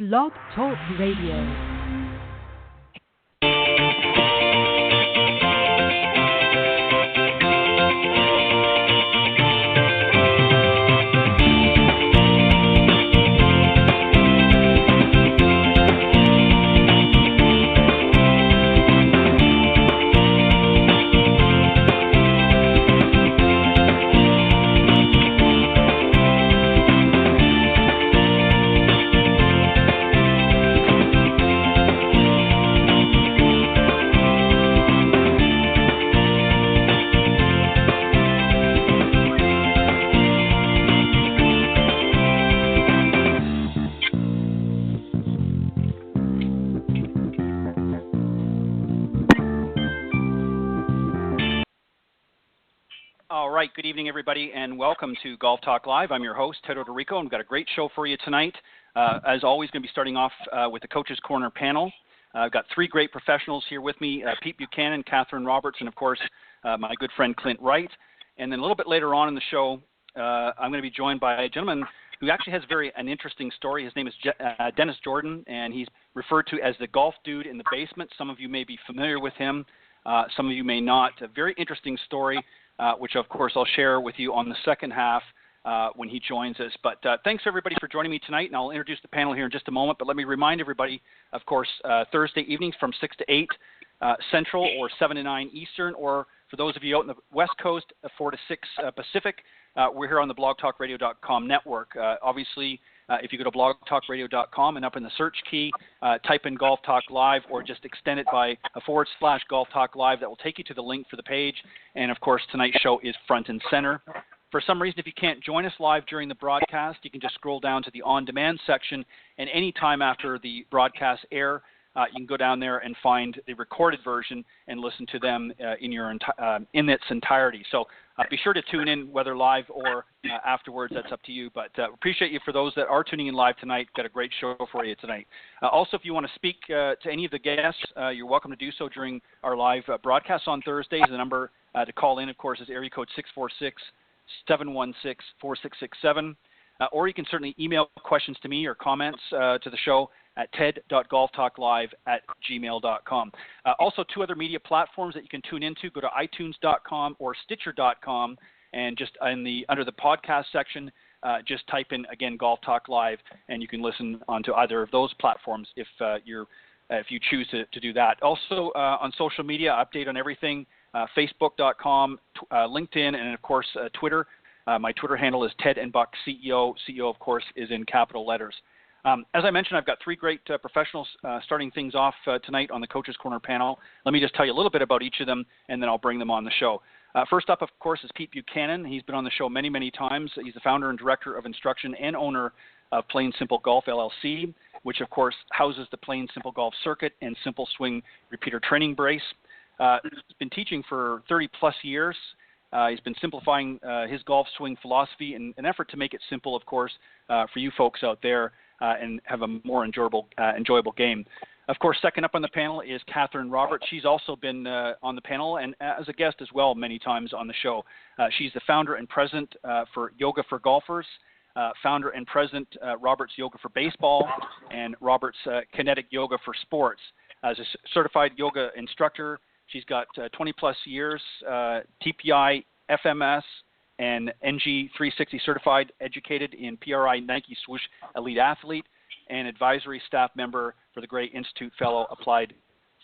Blog Talk Radio. Good evening, everybody, and welcome to Golf Talk Live. I'm your host, Ted Odorico, and we've got a great show for you tonight. As always, going to be starting off with the Coach's Corner panel. I've got three great professionals here with me, Pete Buchanan, Katherine Roberts, and, of course, my good friend Clint Wright. And then a little bit later on in the show, I'm going to be joined by a gentleman who actually has an interesting story. His name is Dennis Jordan, and he's referred to as the golf dude in the basement. Some of you may be familiar with him. Some of you may not. A very interesting story. Which, of course, I'll share with you on the second half when he joins us. But thanks, everybody, for joining me tonight, and I'll introduce the panel here in just a moment. But let me remind everybody, of course, Thursday evenings from 6 to 8 Central or 7 to 9 Eastern, or for those of you out in the West Coast, 4 to 6 Pacific, we're here on the blogtalkradio.com network. Obviously, if you go to blogtalkradio.com and up in the search key, type in Golf Talk Live or just extend it by a / Golf Talk Live. That will take you to the link for the page. And, of course, tonight's show is front and center. For some reason, if you can't join us live during the broadcast, you can just scroll down to the on-demand section, and any time after the broadcast air, you can go down there and find the recorded version and listen to them in its entirety. So be sure to tune in, whether live or afterwards. That's up to you. But appreciate you for those that are tuning in live tonight. Got a great show for you tonight. Also, if you want to speak to any of the guests, you're welcome to do so during our live broadcast on Thursdays. The number to call in, of course, is area code 646-716-4667. Or you can certainly email questions to me or comments to the show at ted.golftalklive@gmail.com. Also, two other media platforms that you can tune into. Go to itunes.com or stitcher.com, and just under the podcast section, just type in, again, Golf Talk Live, and you can listen onto either of those platforms if you choose to do that. Also, on social media, update on everything, facebook.com, LinkedIn, and, of course, Twitter. My Twitter handle is Ted and Buck CEO. CEO, of course, is in capital letters. As I mentioned, I've got three great professionals starting things off tonight on the Coach's Corner panel. Let me just tell you a little bit about each of them, and then I'll bring them on the show. First up, of course, is Pete Buchanan. He's been on the show many, many times. He's the founder and director of instruction and owner of Plain Simple Golf, LLC, which, of course, houses the Plain Simple Golf Circuit and Simple Swing Repeater Training Brace. He's been teaching for 30-plus years. He's been simplifying his golf swing philosophy in an effort to make it simple, of course, for you folks out there and have a more enjoyable game. Of course, second up on the panel is Katherine Roberts. She's also been on the panel and as a guest as well many times on the show. She's the founder and president for Yoga for Golfers, founder and president Roberts Yoga for Baseball, and Roberts Kinetic Yoga for Sports. As a certified yoga instructor, she's got 20-plus years, TPI, FMS, and NG360-certified Educated in PRI Nike Swoosh Elite Athlete, and advisory staff member for the Gray Institute Fellow Applied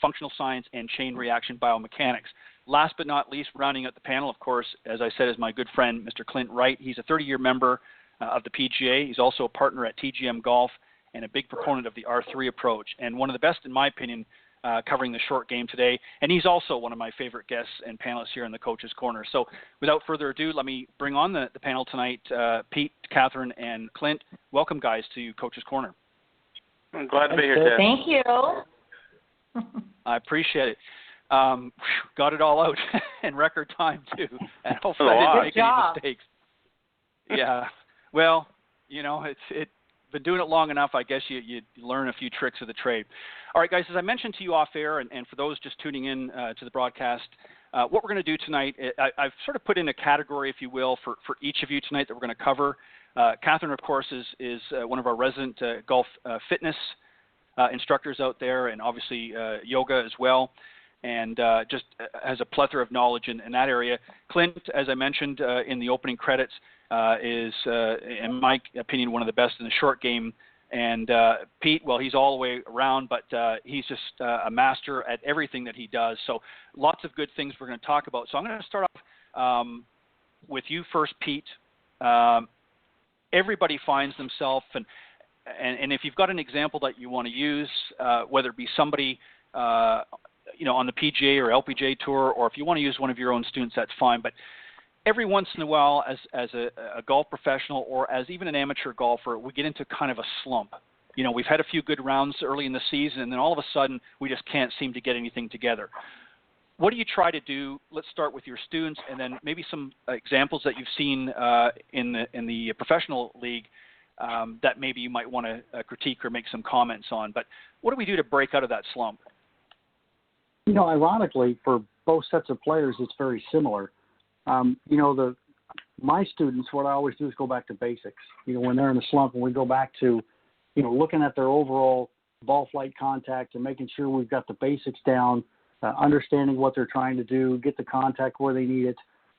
Functional Science and Chain Reaction Biomechanics. Last but not least, rounding out the panel, of course, as I said, is my good friend, Mr. Clint Wright. He's a 30-year member of the PGA. He's also a partner at TGM Golf and a big proponent of the R3 approach, and one of the best, in my opinion, covering the short game today. And he's also one of my favorite guests and panelists here in the Coach's Corner. So without further ado, let me bring on the panel tonight, Pete, Katherine, and Clint. Welcome, guys, to Coach's Corner. I'm glad to be here, Ted. Thank you. I appreciate it. Got it all out in record time, too. And hopefully I didn't make any mistakes. Yeah. Well, you know, it's been doing it long enough, I guess you learn a few tricks of the trade. All right, guys, as I mentioned to you off air, and for those just tuning in to the broadcast, what we're going to do tonight, I've sort of put in a category, if you will, for each of you tonight that we're going to cover. Katherine, of course, is one of our resident golf fitness instructors out there, and obviously yoga as well, and just has a plethora of knowledge in that area. Clint, as I mentioned in the opening credits, is, in my opinion, one of the best in the short game. And Pete, well, he's all the way around, but he's just a master at everything that he does. So lots of good things we're going to talk about. So I'm going to start off with you first, Pete. Everybody finds themselves, and if you've got an example that you want to use, whether it be somebody on the PGA or LPGA tour, or if you want to use one of your own students, that's fine. But every once in a while, as a golf professional or as even an amateur golfer, we get into kind of a slump. We've had a few good rounds early in the season, and then all of a sudden we just can't seem to get anything together. What do you try to do? Let's start with your students, and then maybe some examples that you've seen in the professional league that maybe you might want to critique or make some comments on. But what do we do to break out of that slump? Ironically, for both sets of players, it's very similar. My students, what I always do is go back to basics. When they're in a slump, and we go back to, looking at their overall ball flight contact and making sure we've got the basics down, understanding what they're trying to do, get the contact where they need it,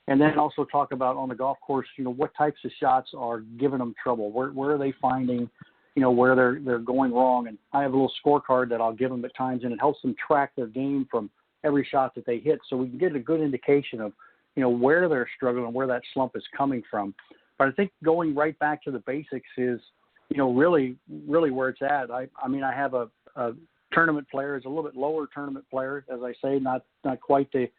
and then also talk about on the golf course, what types of shots are giving them trouble. Where are they finding, where they're going wrong? And I have a little scorecard that I'll give them at times, and it helps them track their game from every shot that they hit, so we can get a good indication of where they're struggling and where that slump is coming from. But I think going right back to the basics is, really where it's at. I have a tournament player, is a little bit lower tournament player, as I say, not quite the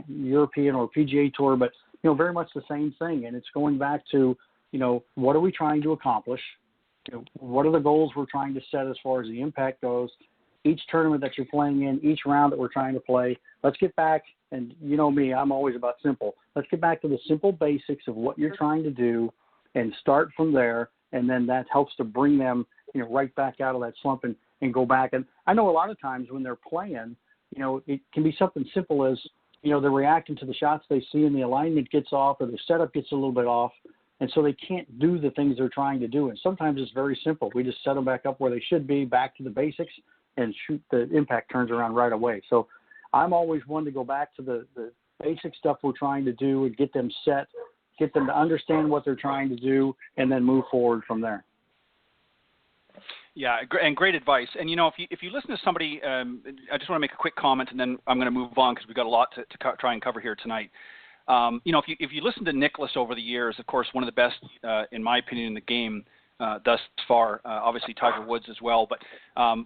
European or PGA Tour, but, very much the same thing. And it's going back to, what are we trying to accomplish? What are the goals we're trying to set as far as the impact goes? Each tournament that you're playing in, each round that we're trying to play, let's get back, and me, I'm always about simple. Let's get back to the simple basics of what you're trying to do and start from there, and then that helps to bring them, right back out of that slump and go back. And I know a lot of times when they're playing, it can be something simple as, they're reacting to the shots they see and the alignment gets off or the setup gets a little bit off, and so they can't do the things they're trying to do. And sometimes it's very simple. We just set them back up where they should be, back to the basics, and shoot, the impact turns around right away. So I'm always one to go back to the basic stuff we're trying to do and get them set, get them to understand what they're trying to do, and then move forward from there. Yeah, and great advice. And, if you listen to somebody, I just want to make a quick comment, and then I'm going to move on because we've got a lot to try and cover here tonight. If you listen to Nicklaus over the years, of course, one of the best, in my opinion, in the game thus far, obviously Tiger Woods as well. But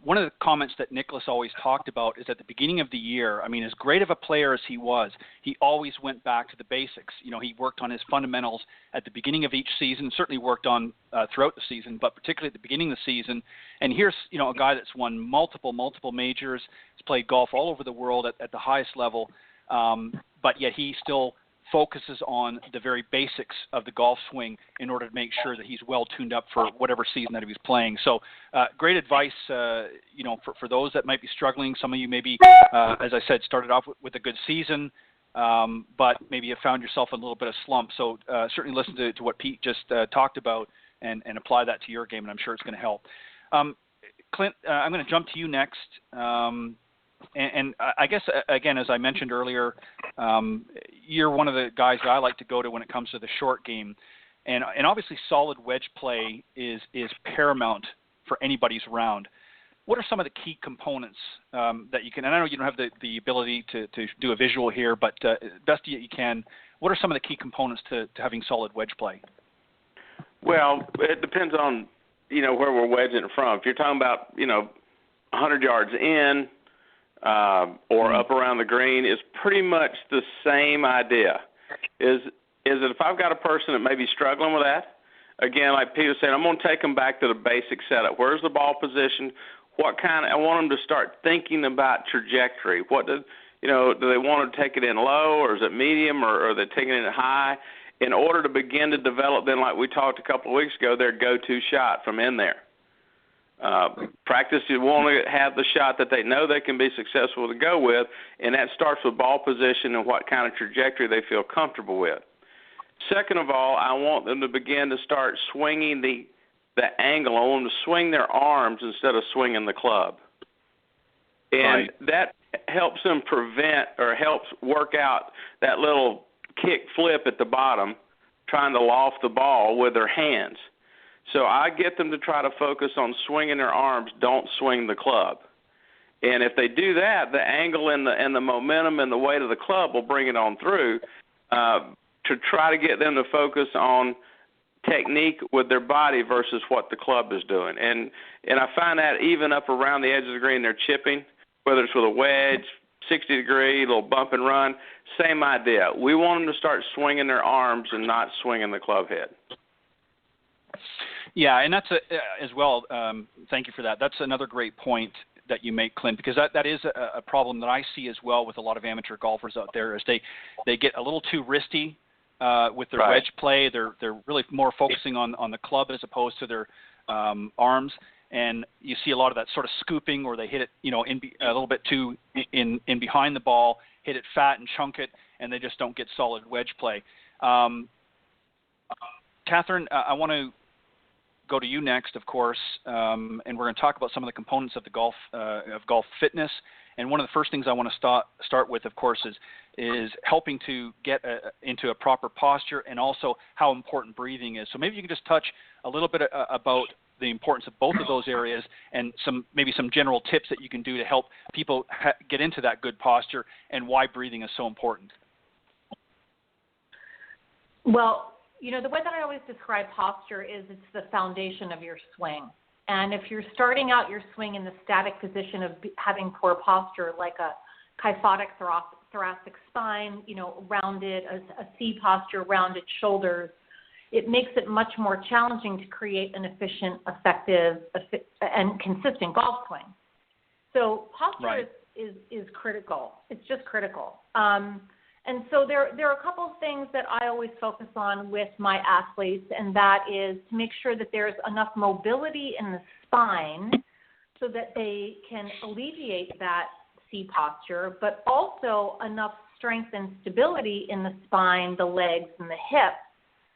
one of the comments that Nicklaus always talked about is at the beginning of the year, as great of a player as he was, he always went back to the basics. He worked on his fundamentals at the beginning of each season, certainly worked on throughout the season, but particularly at the beginning of the season. And here's, a guy that's won multiple majors, has played golf all over the world at the highest level, but yet he still focuses on the very basics of the golf swing in order to make sure that he's well tuned up for whatever season that he's playing. So great advice, for those that might be struggling. Some of you maybe, as I said, started off with a good season, but maybe you found yourself in a little bit of slump. So certainly listen to what Pete just talked about and apply that to your game, and I'm sure it's going to help. Clint, I'm going to jump to you next. And I guess, again, as I mentioned earlier, you're one of the guys that I like to go to when it comes to the short game. And obviously solid wedge play is paramount for anybody's round. What are some of the key components that you can, and I know you don't have the ability to do a visual here, but best you can, what are some of the key components to having solid wedge play? Well, it depends on, where we're wedging it from. If you're talking about, 100 yards in, or up around the green, is pretty much the same idea. Is that if I've got a person that may be struggling with that, again, like Peter said, I'm going to take them back to the basic setup. Where's the ball position? I want them to start thinking about trajectory. Do they want to take it in low, or is it medium, or are they taking it in high? In order to begin to develop, then, like we talked a couple of weeks ago, their go-to shot from in there. Practice, you want to have the shot that they know they can be successful to go with, and that starts with ball position and what kind of trajectory they feel comfortable with. Second of all, I want them to begin to start swinging the angle. I want them to swing their arms instead of swinging the club. And that helps them prevent or helps work out that little kick flip at the bottom, trying to loft the ball with their hands. So I get them to try to focus on swinging their arms, don't swing the club. And if they do that, the angle and the momentum and the weight of the club will bring it on through to try to get them to focus on technique with their body versus what the club is doing. And I find that even up around the edge of the green, they're chipping, whether it's with a wedge, 60-degree, little bump and run, same idea. We want them to start swinging their arms and not swinging the club head. Yeah, and that's as well, thank you for that. That's another great point that you make, Clint, because that is a problem that I see as well with a lot of amateur golfers out there, is they get a little too wristy with their wedge play. They're really more focusing on the club as opposed to their arms. And you see a lot of that sort of scooping where they hit it, a little bit too in behind the ball, hit it fat and chunk it, and they just don't get solid wedge play. Katherine, I want to go to you next, of course, and we're going to talk about some of the components of the golf fitness. And one of the first things I want to start with, of course, is helping to get into a proper posture, and also how important breathing is. So maybe you can just touch a little bit about the importance of both of those areas, and maybe some general tips that you can do to help people get into that good posture, and why breathing is so important. Well, the way that I always describe posture is it's the foundation of your swing. And if you're starting out your swing in the static position of having poor posture, like a kyphotic thoracic spine, rounded, a C posture, rounded shoulders, it makes it much more challenging to create an efficient, effective, and consistent golf swing. So posture is critical. It's just critical. And so there are a couple of things that I always focus on with my athletes, and that is to make sure that there's enough mobility in the spine so that they can alleviate that C posture, but also enough strength and stability in the spine, the legs, and the hips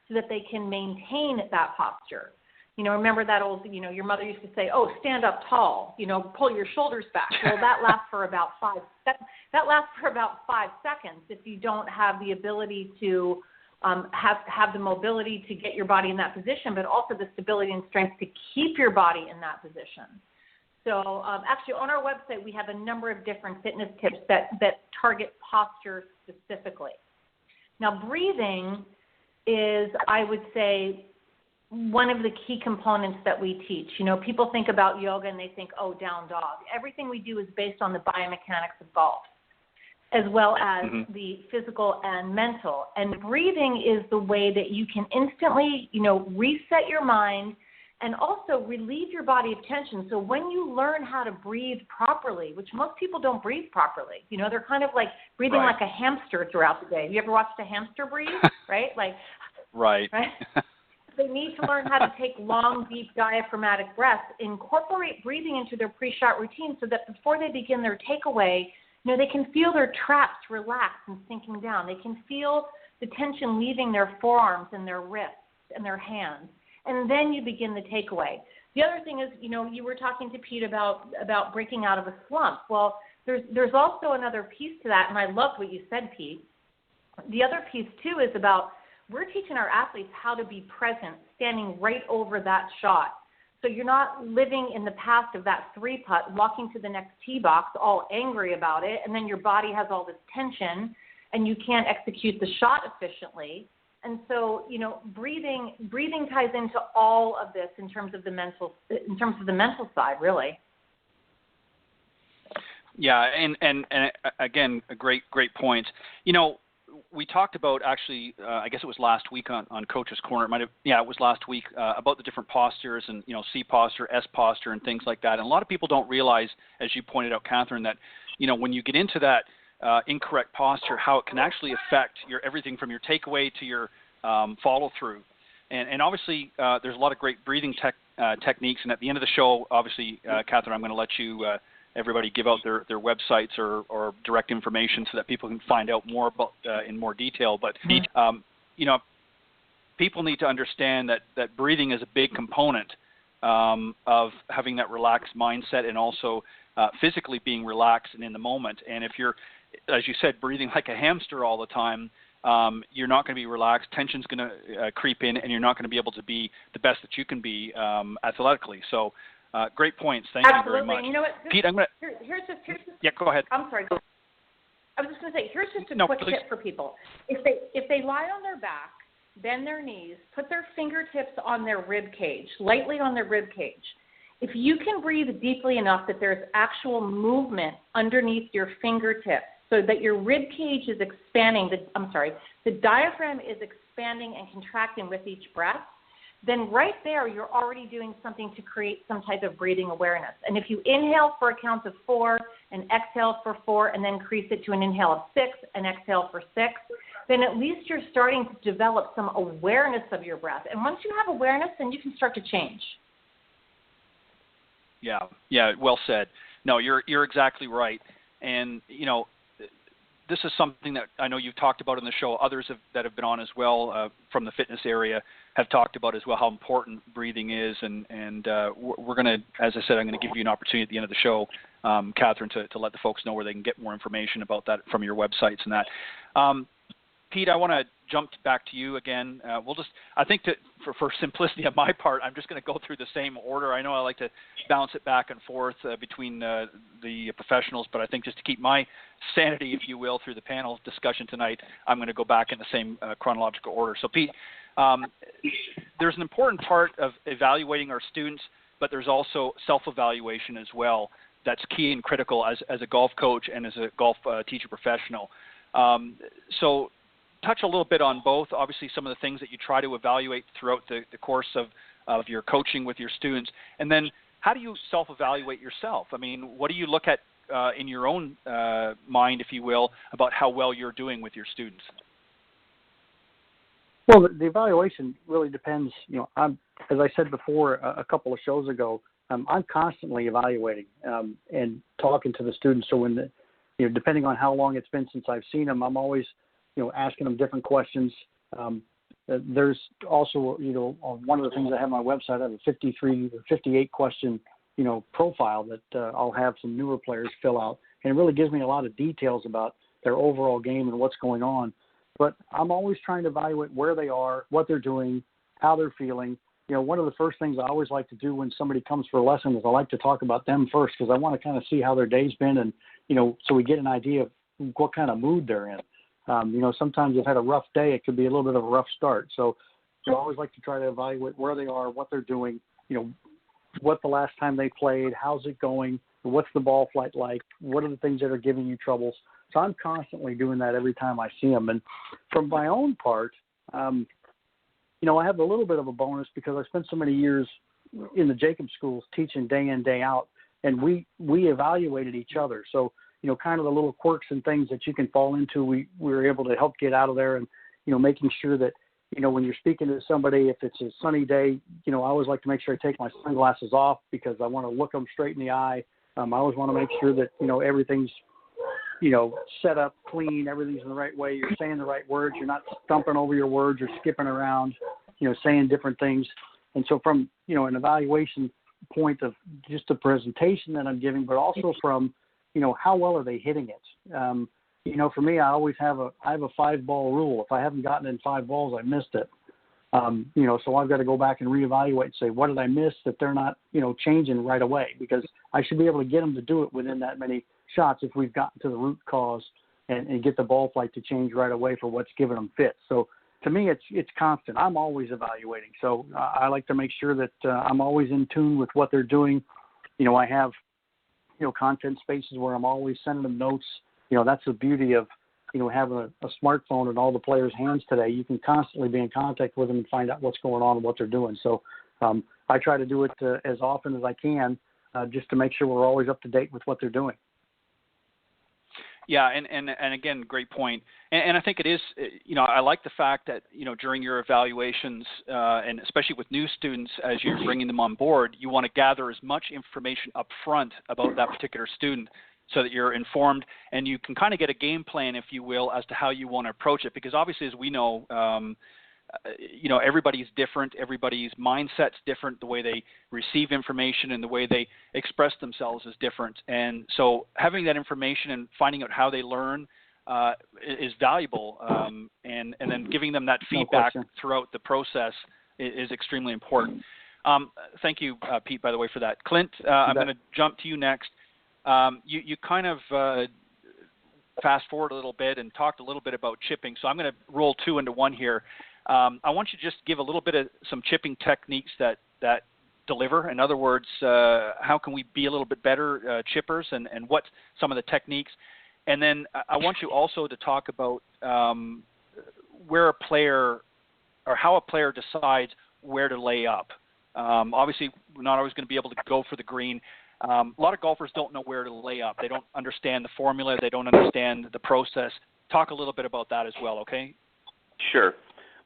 so that they can maintain that posture. Remember that old, your mother used to say, oh, stand up tall, pull your shoulders back. Well, that lasts for about 5 seconds if you don't have the ability to have the mobility to get your body in that position, but also the stability and strength to keep your body in that position. So actually on our website, we have a number of different fitness tips that target posture specifically. Now, breathing is, I would say, one of the key components that we teach. People think about yoga and they think, oh, down dog. Everything we do is based on the biomechanics of golf, as well as the physical and mental. And breathing is the way that you can instantly, reset your mind and also relieve your body of tension. So when you learn how to breathe properly, which most people don't breathe properly, they're kind of like breathing like a hamster throughout the day. Have you ever watched a hamster breathe? Right? Right? They need to learn how to take long, deep, diaphragmatic breaths, incorporate breathing into their pre-shot routine so that before they begin their takeaway, they can feel their traps relax and sinking down. They can feel the tension leaving their forearms and their wrists and their hands. And then you begin the takeaway. The other thing is, you were talking to Pete about breaking out of a slump. Well, there's also another piece to that, and I loved what you said, Pete. The other piece, too, is about we're teaching our athletes how to be present, standing right over that shot. So you're not living in the past of that 3-putt, walking to the next tee box all angry about it, and then your body has all this tension, and you can't execute the shot efficiently. And so, breathing ties into all of this in terms of the mental side, really. Yeah, and again, a great point. We talked about actually, I guess it was last week on Coach's Corner. It was last week about the different postures and C posture, S posture, and things like that. And a lot of people don't realize, as you pointed out, Katherine, that when you get into that incorrect posture, how it can actually affect everything from your takeaway to your follow through. And obviously, there's a lot of great breathing techniques. And at the end of the show, obviously, Katherine, I'm going to let you. Everybody give out their websites or direct information so that people can find out more about in more detail. But people need to understand that breathing is a big component of having that relaxed mindset, and also physically being relaxed and in the moment. And if you're, as you said, breathing like a hamster all the time, you're not going to be relaxed. Tension's going to creep in, and you're not going to be able to be the best that you can be athletically. So, great points. Thank you very much. And you know what, Pete, I'm going to. Here's just. Yeah, go ahead. I'm sorry. I was just going to say, here's just a quick please. tip for people. If they lie on their back, bend their knees, put their fingertips on their rib cage, lightly on their rib cage. If you can breathe deeply enough that there's actual movement underneath your fingertips, so that your rib cage is expanding, the diaphragm is expanding and contracting with each breath, then right there you're already doing something to create some type of breathing awareness. And if you inhale for a count of 4 and exhale for 4 and then increase it to an inhale of 6 and exhale for 6, then at least you're starting to develop some awareness of your breath. And once you have awareness, then you can start to change. Yeah, well said. No, you're exactly right. And, this is something that I know you've talked about in the show. Others that have been on as well from the fitness area have talked about as well how important breathing is. And we're going to, as I said, I'm going to give you an opportunity at the end of the show, Katherine, to let the folks know where they can get more information about that from your websites and that. Pete, I want to jump back to you again. I think for simplicity on my part, I'm just going to go through the same order. I know I like to bounce it back and forth between the professionals, but I think just to keep my sanity, if you will, through the panel discussion tonight, I'm going to go back in the same chronological order. So, Pete, there's an important part of evaluating our students, but there's also self-evaluation as well. That's key and critical as a golf coach and as a golf teacher professional. So touch a little bit on both. Obviously, some of the things that you try to evaluate throughout the course of your coaching with your students. And then how do you self-evaluate yourself? I mean, what do you look at in your own mind, if you will, about how well you're doing with your students? Well, the evaluation really depends. As I said before a couple of shows ago, I'm constantly evaluating and talking to the students. So when depending on how long it's been since I've seen them, I'm always asking them different questions. There's also, one of the things I have on my website, I have a 53 or 58 question, profile that I'll have some newer players fill out. And it really gives me a lot of details about their overall game and what's going on. But I'm always trying to evaluate where they are, what they're doing, how they're feeling. One of the first things I always like to do when somebody comes for a lesson is I like to talk about them first, because I want to kind of see how their day's been and, so we get an idea of what kind of mood they're in. Sometimes they've had a rough day. It could be a little bit of a rough start. So I always like to try to evaluate where they are, what they're doing, what the last time they played, how's it going, what's the ball flight like, what are the things that are giving you troubles. So I'm constantly doing that every time I see them. And from my own part, I have a little bit of a bonus because I spent so many years in the Jacob schools teaching day in, day out, and we evaluated each other. So, kind of the little quirks and things that you can fall into, we were able to help get out of there, and, making sure that, when you're speaking to somebody, if it's a sunny day, I always like to make sure I take my sunglasses off because I want to look them straight in the eye. I always want to make sure that, everything's, set up clean, everything's in the right way. You're saying the right words. You're not stumping over your words or skipping around, saying different things. And so from, an evaluation point of just the presentation that I'm giving, but also from, how well are they hitting it? For me, I always have a 5-ball rule. If I haven't gotten in 5 balls, I missed it. So I've got to go back and reevaluate and say, what did I miss that they're not, changing right away? Because I should be able to get them to do it within that many shots if we've gotten to the root cause and get the ball flight to change right away for what's giving them fit. So to me, it's constant. I'm always evaluating. So I like to make sure that I'm always in tune with what they're doing. I have, content spaces where I'm always sending them notes. That's the beauty of, having a smartphone in all the players' hands today. You can constantly be in contact with them and find out what's going on and what they're doing. So I try to do it as often as I can just to make sure we're always up to date with what they're doing. Yeah, and again, great point. And I think it is, I like the fact that, during your evaluations, and especially with new students, as you're bringing them on board, you want to gather as much information up front about that particular student so that you're informed and you can kind of get a game plan, if you will, as to how you want to approach it. Because obviously, as we know, everybody's different, everybody's mindset's different, the way they receive information and the way they express themselves is different. And so having that information and finding out how they learn is valuable, and then giving them that feedback throughout the process is extremely important. Thank you, Pete, by the way, for that. Clint, I'm going to jump to you next. You kind of fast forward a little bit and talked a little bit about chipping, so I'm going to roll two into one here. I want you to just give a little bit of some chipping techniques that deliver. In other words, how can we be a little bit better chippers, and what some of the techniques. And then I want you also to talk about where a player, or how a player decides where to lay up. Obviously, we're not always going to be able to go for the green. A lot of golfers don't know where to lay up. They don't understand the formula. They don't understand the process. Talk a little bit about that as well, okay? Sure.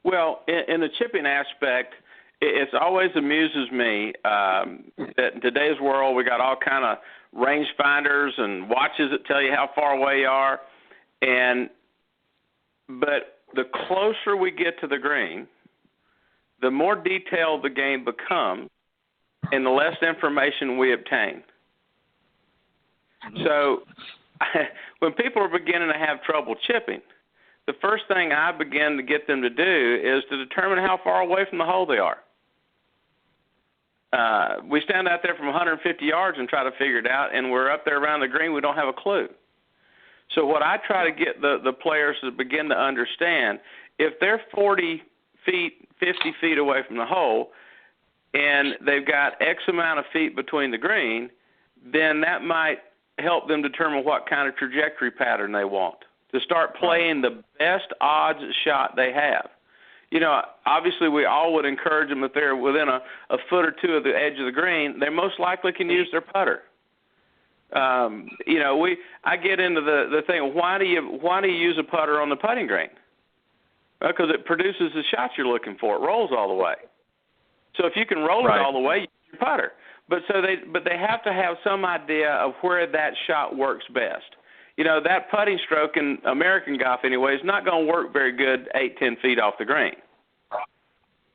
Well, in the chipping aspect, it always amuses me that in today's world we got all kind of range finders and watches that tell you how far away you are, but the closer we get to the green, the more detailed the game becomes, and the less information we obtain. So when people are beginning to have trouble chipping, the first thing I begin to get them to do is to determine how far away from the hole they are. We stand out there from 150 yards and try to figure it out, and we're up there around the green, we don't have a clue. So what I try to get the players to begin to understand, if they're 40 feet, 50 feet away from the hole, and they've got X amount of feet between the green, then that might help them determine what kind of trajectory pattern they want, to start playing the best odds shot they have. Obviously we all would encourage them, if they're within a foot or two of the edge of the green, they most likely can use their putter. I get into the thing, why do you use a putter on the putting green? Because it produces the shots you're looking for. It rolls all the way. So if you can roll it all the way, you use your putter. But they have to have some idea of where that shot works best. That putting stroke in American golf anyway is not going to work very good 8-10 feet off the green.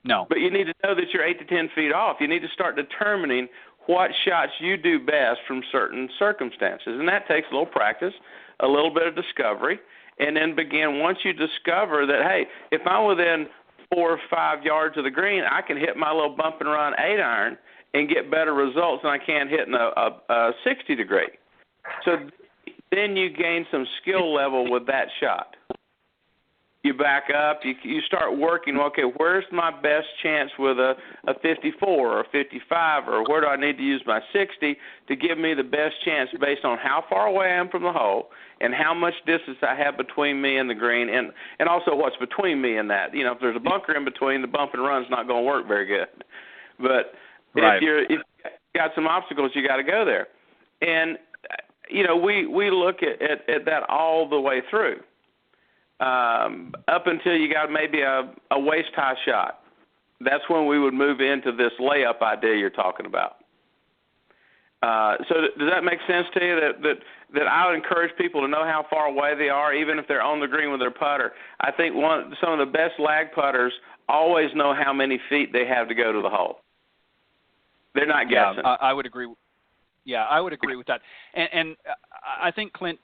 No. But you need to know that you're 8 to 10 feet off. You need to start determining what shots you do best from certain circumstances. And that takes a little practice, a little bit of discovery, and then begin, once you discover that, hey, if I'm within 4 or 5 yards of the green, I can hit my little bump and run 8-iron and get better results than I can hitting a 60 degree. So then you gain some skill level with that shot. You back up, you start working, okay, where's my best chance with a 54 or a 55, or where do I need to use my 60 to give me the best chance based on how far away I am from the hole and how much distance I have between me and the green, and also what's between me and that. If there's a bunker in between, the bump and run's not going to work very good. But if you've got some obstacles, you got to go there. And, we look at that all the way through. Up until you got maybe a waist-high shot. That's when we would move into this layup idea you're talking about. So does that make sense to you, that I would encourage people to know how far away they are, even if they're on the green with their putter? I think some of the best lag putters always know how many feet they have to go to the hole. They're not guessing. Yeah, I would agree. Yeah, I would agree with that. And I think, Clint,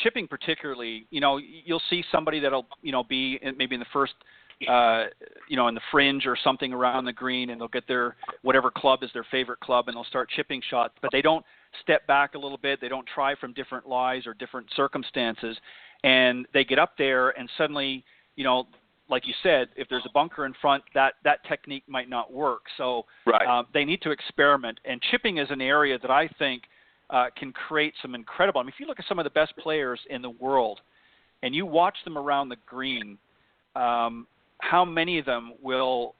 chipping particularly, you'll see somebody that'll, be maybe in the first, in the fringe or something around the green, and they'll get their whatever club is their favorite club, and they'll start chipping shots, but they don't step back a little bit. They don't try from different lies or different circumstances, and they get up there, and suddenly, like you said, if there's a bunker in front, that technique might not work. So they need to experiment, and chipping is an area that I think can create some incredible. If you look at some of the best players in the world, and you watch them around the green, how many of them will,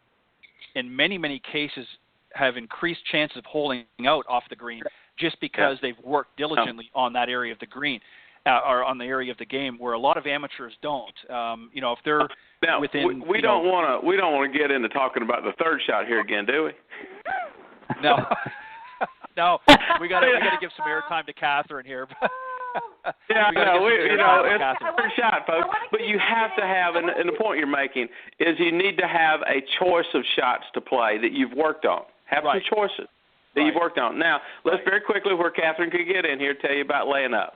in many, many cases, have increased chances of holding out off the green just because they've worked diligently on that area of the green, or on the area of the game, where a lot of amateurs don't. If they're within, we don't want to get into talking about the third shot here again, do we? No. No, we got to give some airtime to Katherine here. Yeah, it's a Katherine. shot, folks. But you have to have, and the point you're making is you need to have a choice of shots to play that you've worked on. Have some choices that you've worked on. Now, let's very quickly, where Katherine could get in here, tell you about laying up.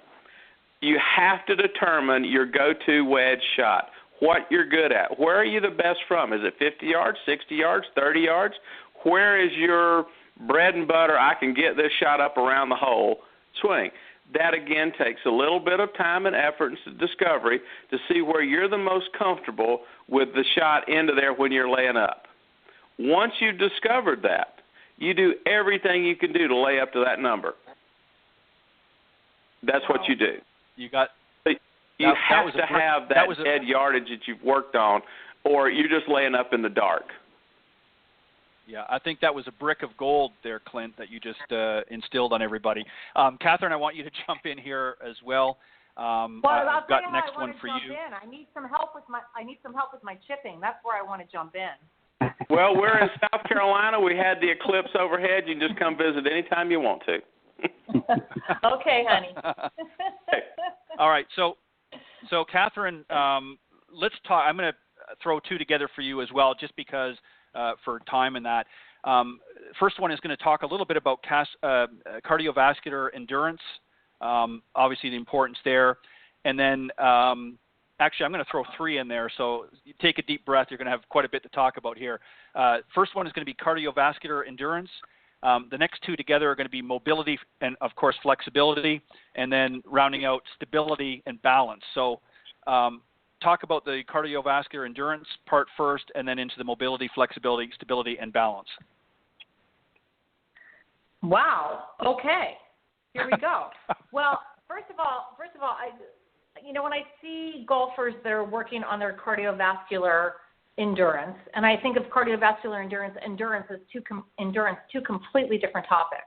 You have to determine your go-to wedge shot, what you're good at. Where are you the best from? Is it 50 yards, 60 yards, 30 yards? Where is your bread and butter, I can get this shot up around the hole swing? That, again, takes a little bit of time and effort and discovery to see where you're the most comfortable with the shot into there when you're laying up. Once you've discovered that, you do everything you can do to lay up to that number. That's what you do. You got. You have to have that dead yardage that you've worked on, or you're just laying up in the dark. Yeah, I think that was a brick of gold there, Clint, that you just instilled on everybody. Katherine, I want you to jump in here as well. I've got next one for you. I need some help with my chipping. That's where I want to jump in. Well, we're in South Carolina. We had the eclipse overhead. You can just come visit anytime you want to. Okay, honey. All right, so Katherine, let's talk. I'm going to throw two together for you as well, just because for time and that. First one is going to talk a little bit about cardiovascular endurance, obviously the importance there, and then actually I'm going to throw three in there. So you take a deep breath. You're going to have quite a bit to talk about here. First one is going to be cardiovascular endurance. The next two together are going to be mobility and, of course, flexibility, and then rounding out stability and balance. So talk about the cardiovascular endurance part first, and then into the mobility, flexibility, stability, and balance. Wow. Okay. Here we go. Well, first of all, when I see golfers that are working on their cardiovascular endurance, and I think of cardiovascular endurance as two completely different topics.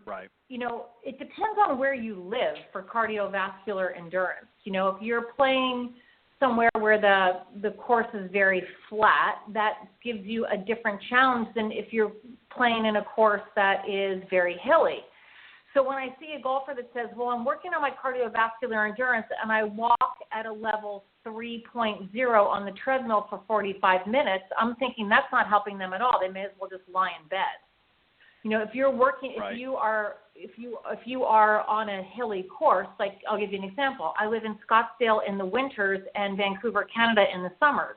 Right. It depends on where you live for cardiovascular endurance. If you're playing somewhere where the course is very flat, that gives you a different challenge than if you're playing in a course that is very hilly. So when I see a golfer that says, well, I'm working on my cardiovascular endurance and I walk at a level 3.0 on the treadmill for 45 minutes, I'm thinking that's not helping them at all. They may as well just lie in bed. If you're working, right. if you are on a hilly course, like I'll give you an example. I live in Scottsdale in the winters and Vancouver, Canada in the summers,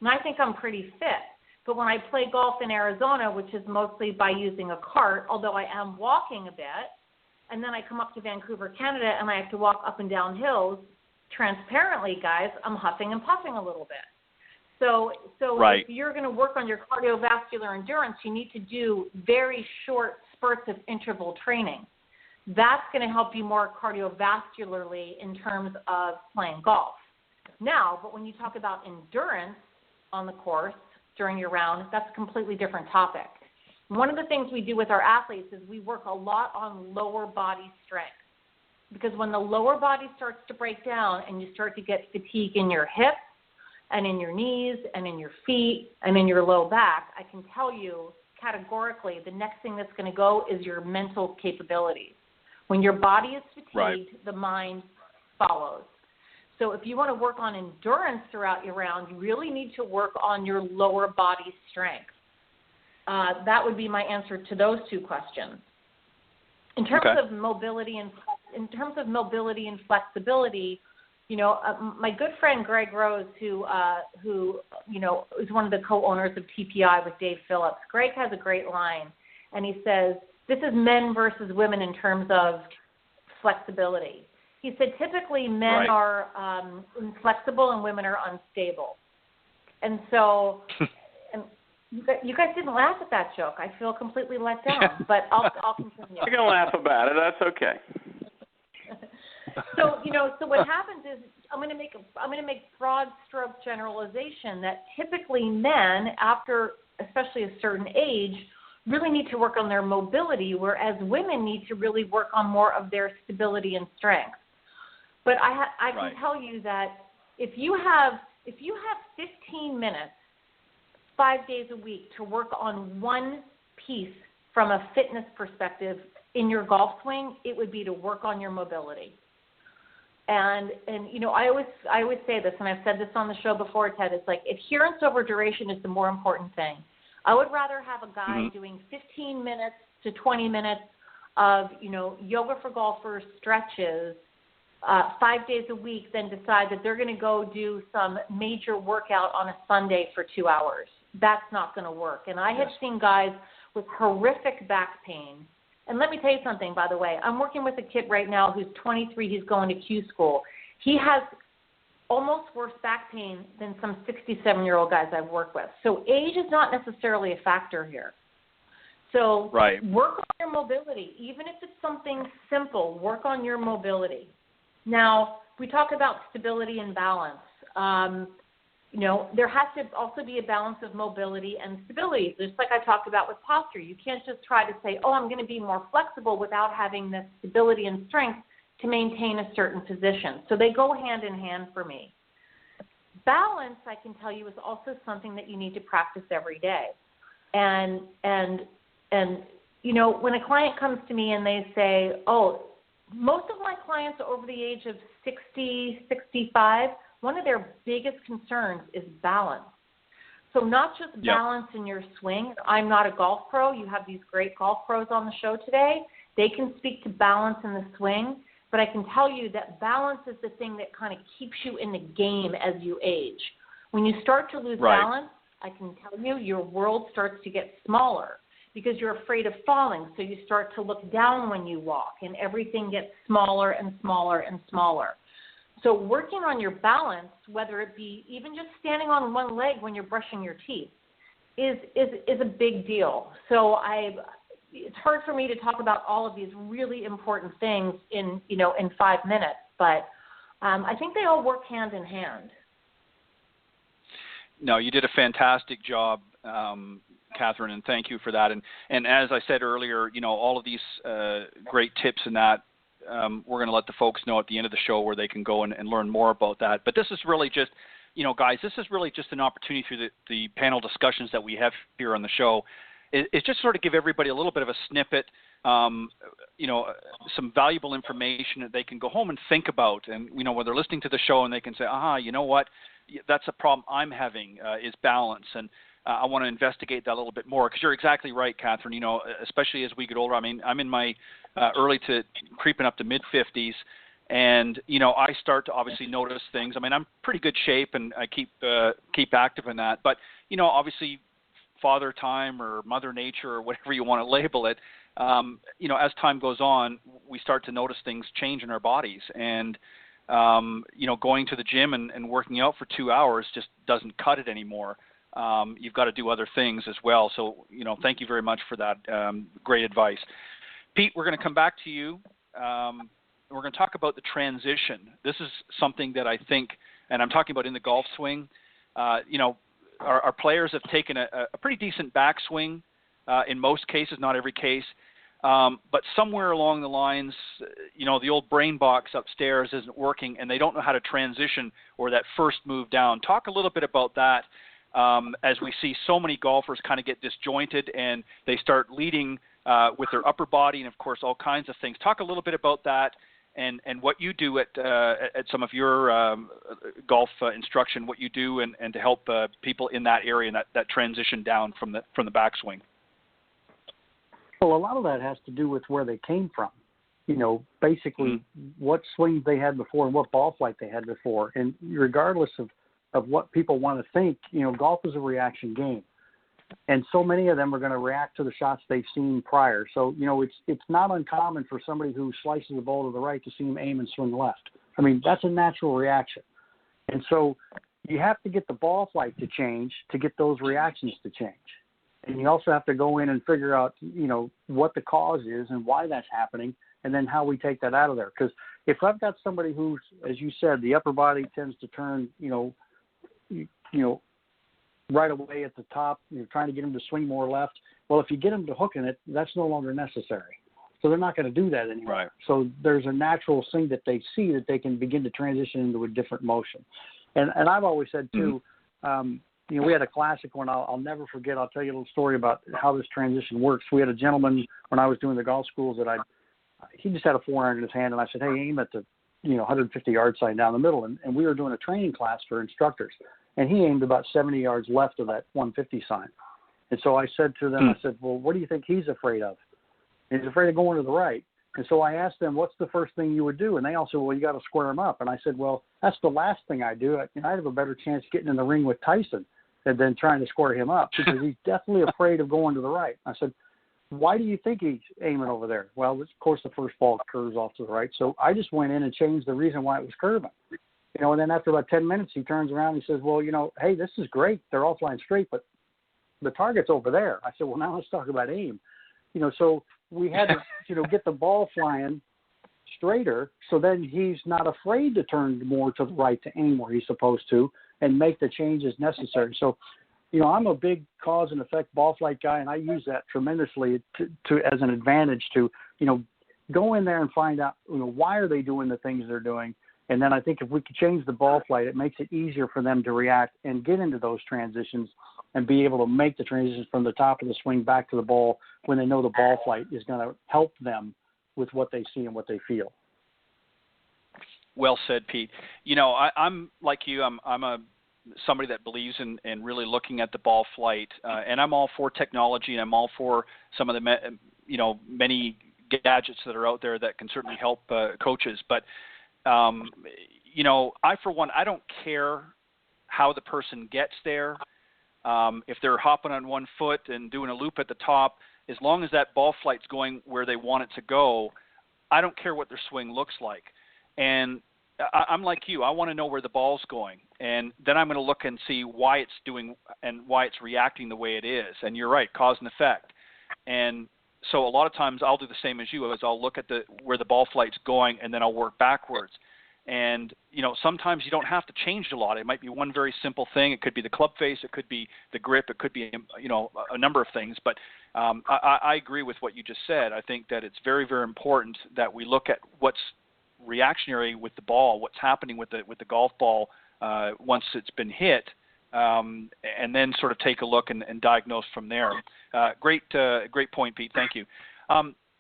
and I think I'm pretty fit. But when I play golf in Arizona, which is mostly by using a cart, although I am walking a bit, and then I come up to Vancouver, Canada, and I have to walk up and down hills, transparently, guys, I'm huffing and puffing a little bit. So right. If you're going to work on your cardiovascular endurance, you need to do very short spurts of interval training. That's going to help you more cardiovascularly in terms of playing golf. Now, but when you talk about endurance on the course during your round, that's a completely different topic. One of the things we do with our athletes is we work a lot on lower body strength. Because when the lower body starts to break down and you start to get fatigue in your hips and in your knees and in your feet and in your low back, I can tell you categorically the next thing that's going to go is your mental capabilities. When your body is fatigued, right. The mind follows. So if you want to work on endurance throughout your round, you really need to work on your lower body strength. That would be my answer to those two questions. In terms of mobility and flexibility, my good friend Greg Rose, who is one of the co-owners of TPI with Dave Phillips. Greg has a great line, and he says this is men versus women in terms of flexibility. He said typically men right. are inflexible and women are unstable, and so. You guys didn't laugh at that joke. I feel completely let down, but I'll continue. You're gonna laugh about it. That's okay. So what happens is I'm gonna make broad stroke generalization that typically men, after especially a certain age, really need to work on their mobility, whereas women need to really work on more of their stability and strength. But I can tell you that if you have 15 minutes 5 days a week to work on one piece from a fitness perspective in your golf swing, it would be to work on your mobility. And you know, I always say this, and I've said this on the show before, Ted. It's like adherence over duration is the more important thing. I would rather have a guy doing 15 minutes to 20 minutes of, you know, yoga for golfers stretches 5 days a week than decide that they're going to go do some major workout on a Sunday for 2 hours. That's not going to work. And I have seen guys with horrific back pain. And let me tell you something, by the way. I'm working with a kid right now who's 23. He's going to Q school. He has almost worse back pain than some 67-year-old guys I've worked with. So age is not necessarily a factor here. So work on your mobility. Even if it's something simple, work on your mobility. Now, we talk about stability and balance. You know, there has to also be a balance of mobility and stability, just like I talked about with posture. You can't just try to say, oh, I'm going to be more flexible without having the stability and strength to maintain a certain position. So they go hand in hand for me. Balance, I can tell you, is also something that you need to practice every day. And you know, when a client comes to me and they say, oh, most of my clients are over the age of 60, 65, one of their biggest concerns is balance. So not just balance in your swing. I'm not a golf pro. You have these great golf pros on the show today. They can speak to balance in the swing, but I can tell you that balance is the thing that kind of keeps you in the game as you age. When you start to lose balance, I can tell you your world starts to get smaller because you're afraid of falling. So you start to look down when you walk, and everything gets smaller and smaller and smaller. So working on your balance, whether it be even just standing on one leg when you're brushing your teeth, is a big deal. So it's hard for me to talk about all of these really important things in 5 minutes, but I think they all work hand in hand. No, you did a fantastic job, Katherine, and thank you for that. And as I said earlier, you know, all of these great tips and that, we're going to let the folks know at the end of the show where they can go and learn more about that. But this is really just, you know, guys, this is really just an opportunity through the panel discussions that we have here on the show. It's just sort of give everybody a little bit of a snippet, you know, some valuable information that they can go home and think about. And, you know, when they're listening to the show and they can say, you know what, that's a problem I'm having is balance. And I want to investigate that a little bit more, because you're exactly right, Katherine. You know, especially as we get older. I mean, I'm in my early to creeping up to mid-50s, and you know, I start to obviously notice things. I mean, I'm pretty good shape, and I keep active in that. But you know, obviously, Father Time or Mother Nature or whatever you want to label it, you know, as time goes on, we start to notice things change in our bodies, and you know, going to the gym and working out for 2 hours just doesn't cut it anymore. You've got to do other things as well. So, you know, thank you very much for that great advice. Pete, we're going to come back to you. We're going to talk about the transition. This is something that I think, and I'm talking about in the golf swing, you know, our players have taken a pretty decent backswing in most cases, not every case. But somewhere along the lines, you know, the old brain box upstairs isn't working, and they don't know how to transition or that first move down. Talk a little bit about that. As we see so many golfers kind of get disjointed and they start leading with their upper body and, of course, all kinds of things. Talk a little bit about that and what you do at some of your golf instruction, what you do and to help people in that area and that transition down from the backswing. Well, a lot of that has to do with where they came from. You know, basically what swings they had before and what ball flight they had before. And regardless of what people want to think, you know, golf is a reaction game. And so many of them are going to react to the shots they've seen prior. So, you know, it's not uncommon for somebody who slices the ball to the right to see him aim and swing left. I mean, that's a natural reaction. And so you have to get the ball flight to change to get those reactions to change. And you also have to go in and figure out, you know, what the cause is and why that's happening, and then how we take that out of there. Because if I've got somebody who's, as you said, the upper body tends to turn, you know, right away at the top, you're trying to get them to swing more left. Well, if you get them to hooking it, that's no longer necessary. So they're not going to do that anymore. Right. So there's a natural thing that they see that they can begin to transition into a different motion. And I've always said, too, we had a classic one I'll never forget. I'll tell you a little story about how this transition works. We had a gentleman when I was doing the golf schools he just had a 4-iron in his hand, and I said, hey, aim at the 150-yard sign down the middle. And we were doing a training class for instructors, and he aimed about 70 yards left of that 150 sign. And so I said to them, I said, well, what do you think he's afraid of? And he's afraid of going to the right. And so I asked them, what's the first thing you would do? And they all said, well, you got to square him up. And I said, well, that's the last thing I do. I'd have a better chance getting in the ring with Tyson than trying to square him up, because he's definitely afraid of going to the right. I said, why do you think he's aiming over there? Well, of course, the first ball curves off to the right. So I just went in and changed the reason why it was curving. And then after about 10 minutes, he turns around and he says, well, hey, this is great. They're all flying straight, but the target's over there. I said, well, now let's talk about aim. So we had to, get the ball flying straighter, so then he's not afraid to turn more to the right to aim where he's supposed to and make the changes necessary. So, I'm a big cause and effect ball flight guy, and I use that tremendously to as an advantage to, go in there and find out, why are they doing the things they're doing. And then I think if we could change the ball flight, it makes it easier for them to react and get into those transitions and be able to make the transitions from the top of the swing back to the ball when they know the ball flight is going to help them with what they see and what they feel. Well said, Pete. I'm like you. I'm somebody that believes in really looking at the ball flight, and I'm all for technology, and I'm all for some of the many gadgets that are out there that can certainly help coaches. But I for one, I don't care how the person gets there. If they're hopping on one foot and doing a loop at the top, as long as that ball flight's going where they want it to go, I don't care what their swing looks like. And I'm like you. I want to know where the ball's going. And then I'm going to look and see why it's doing and why it's reacting the way it is. And you're right, cause and effect. And so a lot of times I'll do the same as you. I'll look at where the ball flight's going, and then I'll work backwards. And, sometimes you don't have to change a lot. It might be one very simple thing. It could be the club face. It could be the grip. It could be, a number of things. But I agree with what you just said. I think that it's very, very important that we look at what's reactionary with the ball, what's happening with the golf ball once it's been hit, and then sort of take a look and diagnose from there. Great point, Pete. Thank you.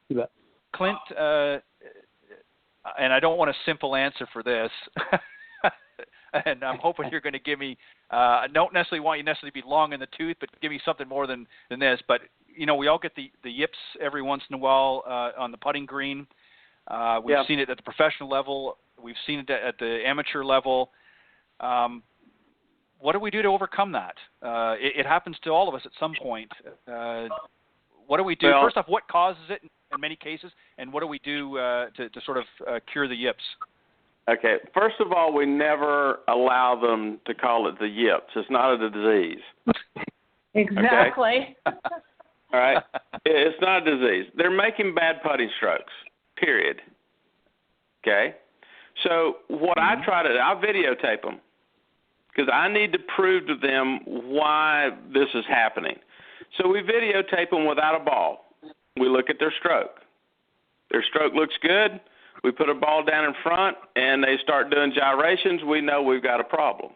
You bet. Clint, and I don't want a simple answer for this, and I'm hoping you're going to give me, I don't necessarily want you to be long in the tooth, but give me something more than this. But, we all get the yips every once in a while on the putting green. We've seen it at the professional level. We've seen it at the amateur level. What do we do to overcome that? It happens to all of us at some point. What do we do? Well, first off, what causes it in many cases, and what do we do to sort of cure the yips? Okay. First of all, we never allow them to call it the yips. It's not a disease. Exactly. Okay? All right? It's not a disease. They're making bad putting strokes, period. Okay? So what I try to do, I videotape them because I need to prove to them why this is happening. So we videotape them without a ball. We look at their stroke. Their stroke looks good. We put a ball down in front, and they start doing gyrations. We know we've got a problem.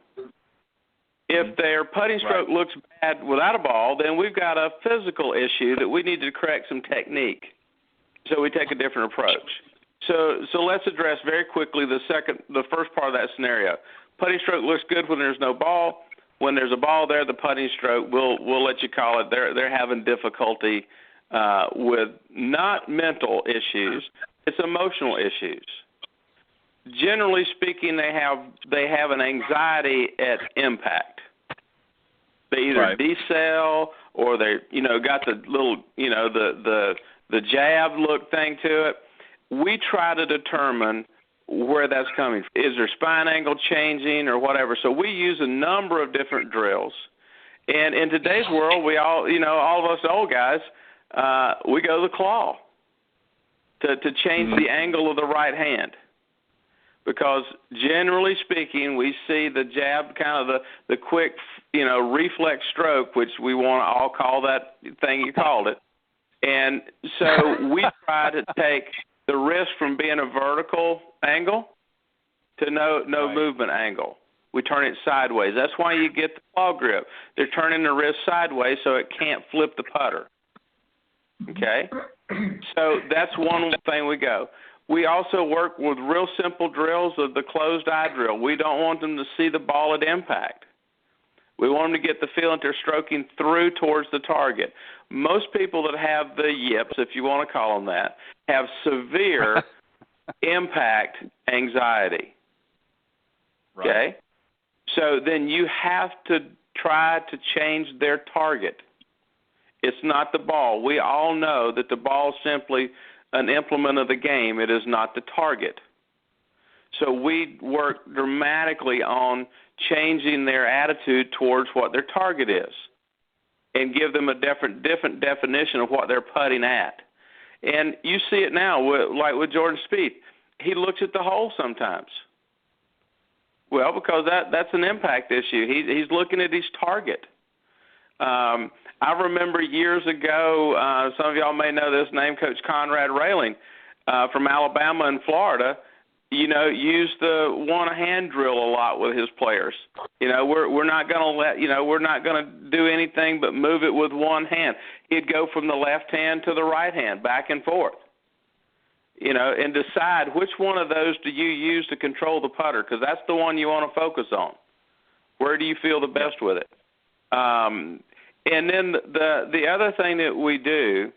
If their putting stroke looks bad without a ball, then we've got a physical issue that we need to correct some technique. So we take a different approach. So let's address very quickly the first part of that scenario. Putting stroke looks good when there's no ball. When there's a ball there, the putting stroke, we'll let you call it. They're having difficulty with not mental issues. It's emotional issues. Generally speaking, they have an anxiety at impact. They either decel or they got the little the jab look thing to it. We try to determine where that's coming from. Is their spine angle changing or whatever? So we use a number of different drills. And in today's world, we all of us old guys, we go to the claw to change the angle of the right hand. Because generally speaking, we see the jab, kind of the quick, reflex stroke, which we want to all call that thing you called it. And so we try to take the risk from being a vertical angle to no movement angle. We turn it sideways. That's why you get the claw grip. They're turning the wrist sideways so it can't flip the putter. Okay? So that's one thing we go. We also work with real simple drills of the closed eye drill. We don't want them to see the ball at impact. We want them to get the feel that they're stroking through towards the target. Most people that have the yips, if you want to call them that, have severe impact anxiety. Right. Okay? So then you have to try to change their target. It's not the ball. We all know that the ball is simply an implement of the game. It is not the target. So we work dramatically on changing their attitude towards what their target is and give them a different definition of what they're putting at. And you see it now, like with Jordan Spieth. He looks at the hole sometimes. Well, because that's an impact issue. He's looking at his target. I remember years ago, some of y'all may know this name, Coach Conrad Railing from Alabama and Florida, used the one-hand drill a lot with his players. We're not going to we're not going to do anything but move it with one hand. He'd go from the left hand to the right hand, back and forth, and decide which one of those do you use to control the putter, because that's the one you want to focus on. Where do you feel the best with it? And then the other thing that we do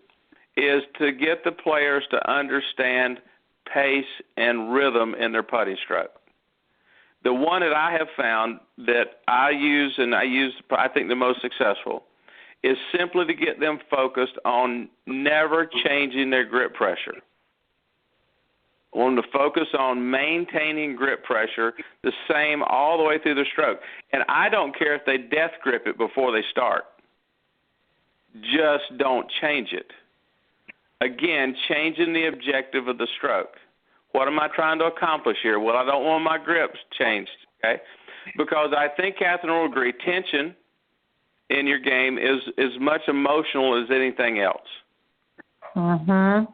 is to get the players to understand pace and rhythm in their putting stroke. The one that I have found that I use, and I think the most successful, is simply to get them focused on never changing their grip pressure. I want them to focus on maintaining grip pressure the same all the way through the stroke. And I don't care if they death grip it before they start. Just don't change it. Again, changing the objective of the stroke. What am I trying to accomplish here? Well, I don't want my grips changed, okay? Because I think Katherine will agree, tension in your game is as much emotional as anything else. Mm-hmm.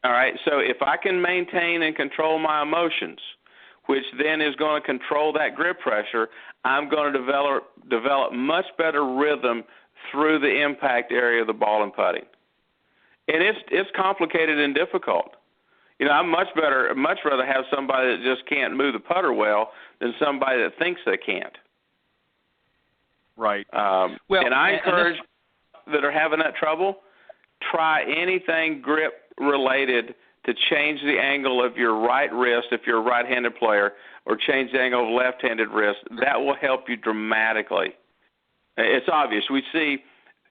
All right, so if I can maintain and control my emotions, which then is going to control that grip pressure, I'm going to develop much better rhythm through the impact area of the ball and putting. And it's complicated and difficult. I'm much rather have somebody that just can't move the putter well than somebody that thinks they can't. Right. And I encourage that are having that trouble, try anything grip related to change the angle of your right wrist if you're a right-handed player, or change the angle of left-handed wrist. That will help you dramatically. It's obvious. We see,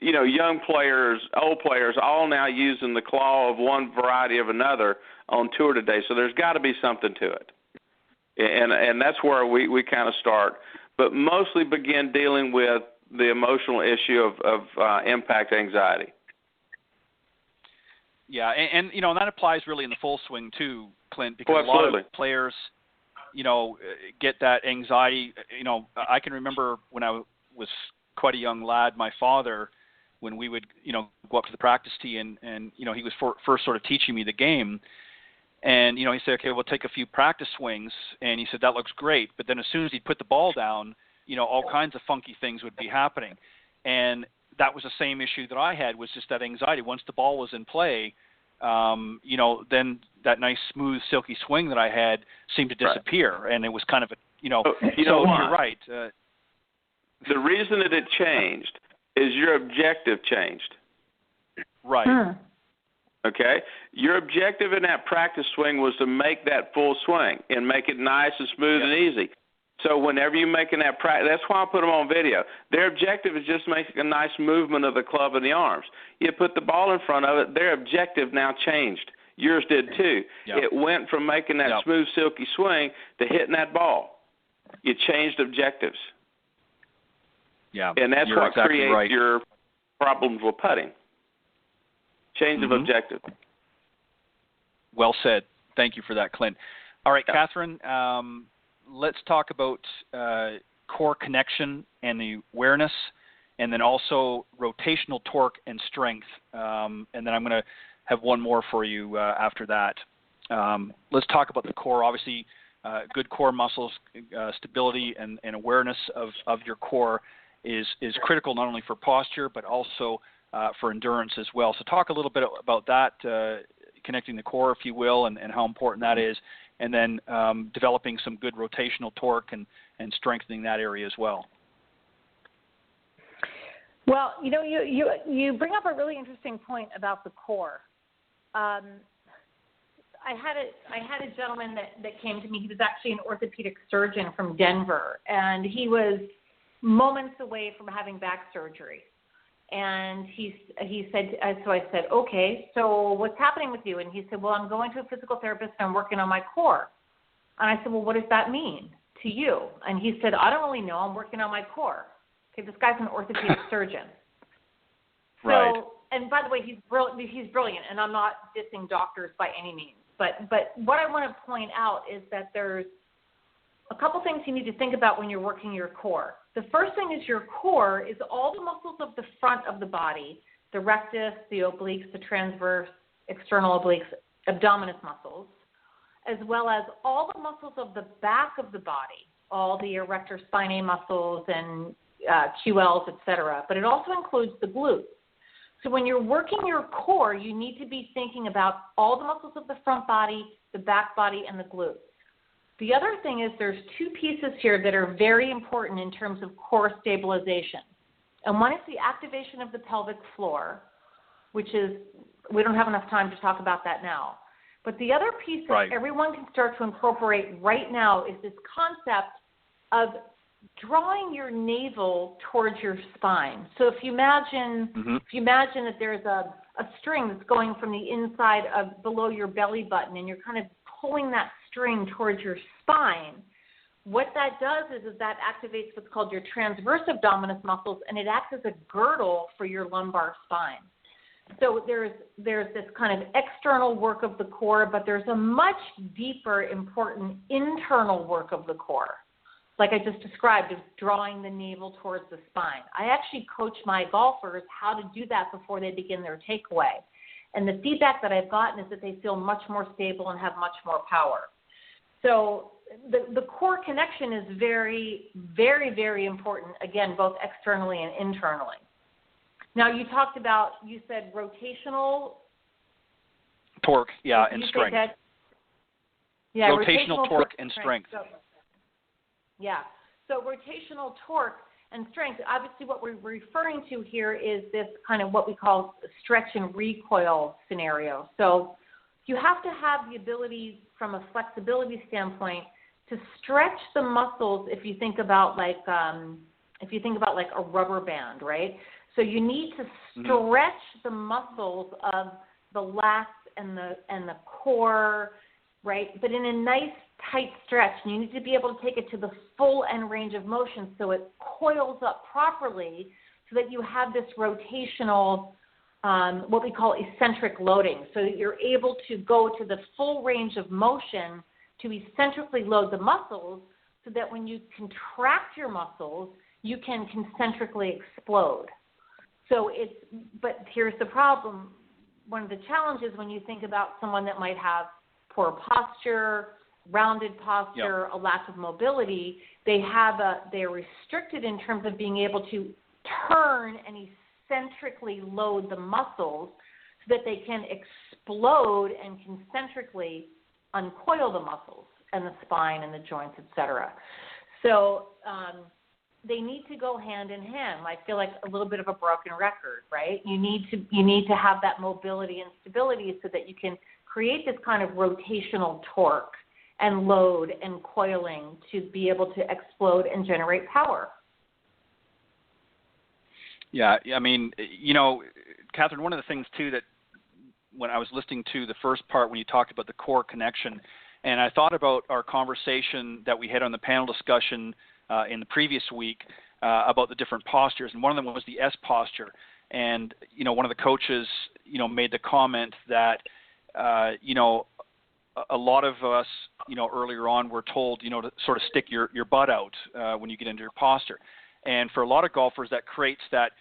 young players, old players, all now using the claw of one variety of another on tour today. So there's got to be something to it. And that's where we kind of start. But mostly begin dealing with the emotional issue of impact anxiety. Yeah, and that applies really in the full swing too, Clint, because a absolutely. lot of players, get that anxiety. I can remember when I was quite a young lad, my father, when we would, go up to the practice tee and he was first sort of teaching me the game. And, he said, okay, we'll take a few practice swings. And he said, that looks great. But then as soon as he'd put the ball down, all kinds of funky things would be happening. And that was the same issue that I had, was just that anxiety. Once the ball was in play, then that nice, smooth, silky swing that I had seemed to disappear. Right. And it was kind of so you're right. The reason that it changed is your objective changed. Right. Okay? Your objective in that practice swing was to make that full swing and make it nice and smooth and easy. So whenever you're making that practice, that's why I put them on video. Their objective is just making a nice movement of the club and the arms. You put the ball in front of it, their objective now changed. Yours did too. Yep. It went from making that smooth, silky swing to hitting that ball. You changed objectives. Yeah, and that's what creates your problems with putting. Change of objective. Well said. Thank you for that, Clint. All right, Katherine, let's talk about core connection and the awareness, and then also rotational torque and strength. And then I'm going to have one more for you after that. Let's talk about the core. Obviously, good core muscles, stability and awareness of your core is critical not only for posture but also for endurance as well. So talk a little bit about that, connecting the core, if you will, and how important that is, and then developing some good rotational torque and strengthening that area as well. Well, you bring up a really interesting point about the core. I had a gentleman that came to me. He was actually an orthopedic surgeon from Denver, and he was moments away from having back surgery. And he said, so I said, okay, so what's happening with you? And he said, well, I'm going to a physical therapist and I'm working on my core. And I said, well, what does that mean to you? And he said, I don't really know. I'm working on my core. Okay, this guy's an orthopedic surgeon. So, right. And by the way, he's brilliant, and I'm not dissing doctors by any means. But what I want to point out is that there's a couple things you need to think about when you're working your core. The first thing is your core is all the muscles of the front of the body, the rectus, the obliques, the transverse, external obliques, abdominis muscles, as well as all the muscles of the back of the body, all the erector spinae muscles and QLs, etc. But it also includes the glutes. So when you're working your core, you need to be thinking about all the muscles of the front body, the back body, and the glutes. The other thing is there's two pieces here that are very important in terms of core stabilization. And one is the activation of the pelvic floor, which is, we don't have enough time to talk about that now. But the other piece that everyone can start to incorporate right now is this concept of drawing your navel towards your spine. So if you imagine that there's a string that's going from the inside of below your belly button, and you're kind of pulling that string towards your spine, what that does is that activates what's called your transverse abdominis muscles, and it acts as a girdle for your lumbar spine. So there's this kind of external work of the core, but there's a much deeper, important internal work of the core. Like I just described, of drawing the navel towards the spine. I actually coach my golfers how to do that before they begin their takeaway. And the feedback that I've gotten is that they feel much more stable and have much more power. So the core connection is very, very, very important, again, both externally and internally. Now, you said rotational torque, and strength. Rotational torque and strength. So rotational torque and strength, obviously what we're referring to here is this kind of what we call stretch and recoil scenario. So you have to have the ability from a flexibility standpoint to stretch the muscles if you think about like a rubber band, right? So you need to stretch the muscles of the lats and the core, right? But in a nice tight stretch, and you need to be able to take it to the full end range of motion so it coils up properly so that you have this rotational, what we call eccentric loading, so that you're able to go to the full range of motion to eccentrically load the muscles so that when you contract your muscles, you can concentrically explode. But here's the problem. One of the challenges when you think about someone that might have poor posture, rounded posture, a lack of mobility, they're restricted in terms of being able to turn and eccentrically load the muscles so that they can explode and concentrically uncoil the muscles and the spine and the joints, etc. So they need to go hand in hand. I feel like a little bit of a broken record, right? You need to have that mobility and stability so that you can create this kind of rotational torque and load and coiling to be able to explode and generate power. Yeah, I mean, Katherine, one of the things too that when I was listening to the first part when you talked about the core connection, and I thought about our conversation that we had on the panel discussion in the previous week about the different postures, and one of them was the S posture. And, one of the coaches, made the comment that, a lot of us, earlier on were told, to sort of stick your butt out when you get into your posture. And for a lot of golfers, that creates that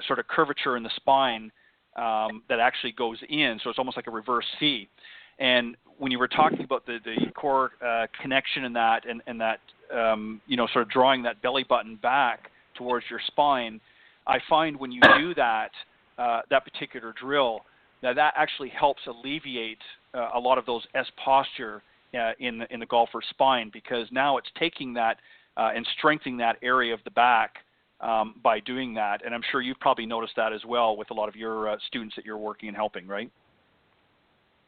sort of curvature in the spine that actually goes in. So it's almost like a reverse C. And when you were talking about the core connection in that and that, sort of drawing that belly button back towards your spine, I find when you do that, that particular drill, that actually helps alleviate a lot of those S posture in the golfer's spine, because now it's taking that and strengthening that area of the back by doing that. And I'm sure you've probably noticed that as well with a lot of your students that you're working and helping, right?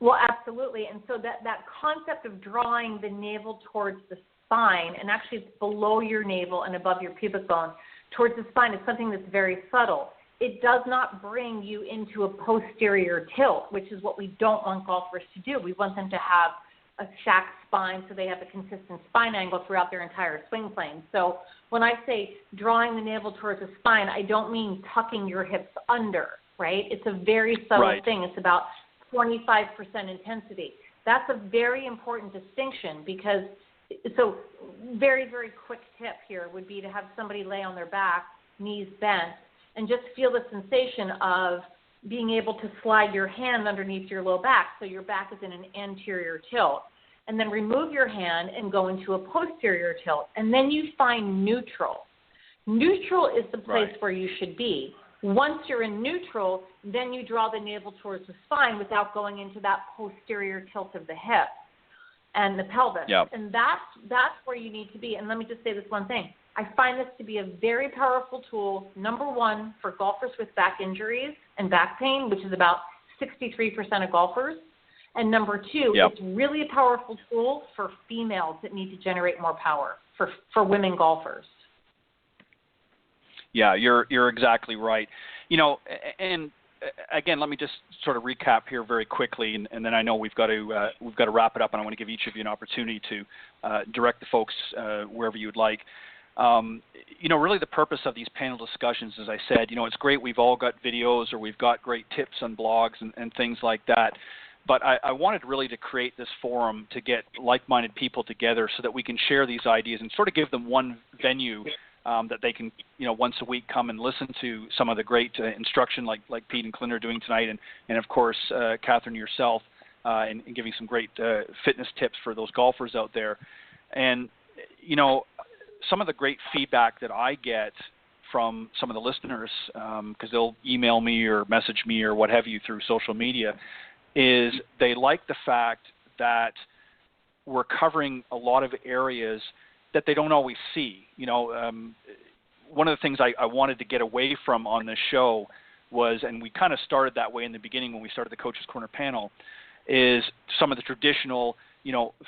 Well, absolutely. And so that concept of drawing the navel towards the spine, and actually it's below your navel and above your pubic bone, towards the spine is something that's very subtle. It does not bring you into a posterior tilt, which is what we don't want golfers to do. We want them to have a stacked spine so they have a consistent spine angle throughout their entire swing plane. So when I say drawing the navel towards the spine, I don't mean tucking your hips under, right? It's a very subtle thing. It's about 25% intensity. That's a very important distinction, because, so very, very quick tip here would be to have somebody lay on their back, knees bent, and just feel the sensation of being able to slide your hand underneath your low back so your back is in an anterior tilt. And then remove your hand and go into a posterior tilt. And then you find neutral. Neutral is the place where you should be. Once you're in neutral, then you draw the navel towards the spine without going into that posterior tilt of the hip and the pelvis. Yep. And that's where you need to be. And let me just say this one thing. I find this to be a very powerful tool, number one, for golfers with back injuries and back pain, which is about 63% of golfers. And number two, it's really a powerful tool for females that need to generate more power, for women golfers. Yeah, you're exactly right. And again, let me just sort of recap here very quickly, and then I know we've got to wrap it up, and I want to give each of you an opportunity to direct the folks wherever you would like. Really the purpose of these panel discussions, as I said, it's great we've all got videos or we've got great tips on blogs and things like that. But I wanted really to create this forum to get like-minded people together so that we can share these ideas and sort of give them one venue that they can, once a week come and listen to some of the great instruction like Pete and Clint are doing tonight, and of course, Katherine, yourself, and giving some great fitness tips for those golfers out there. And, some of the great feedback that I get from some of the listeners, because they'll email me or message me or what have you through social media, is they like the fact that we're covering a lot of areas that they don't always see. One of the things I wanted to get away from on this show was, and we kind of started that way in the beginning when we started the Coach's Corner panel, is some of the traditional,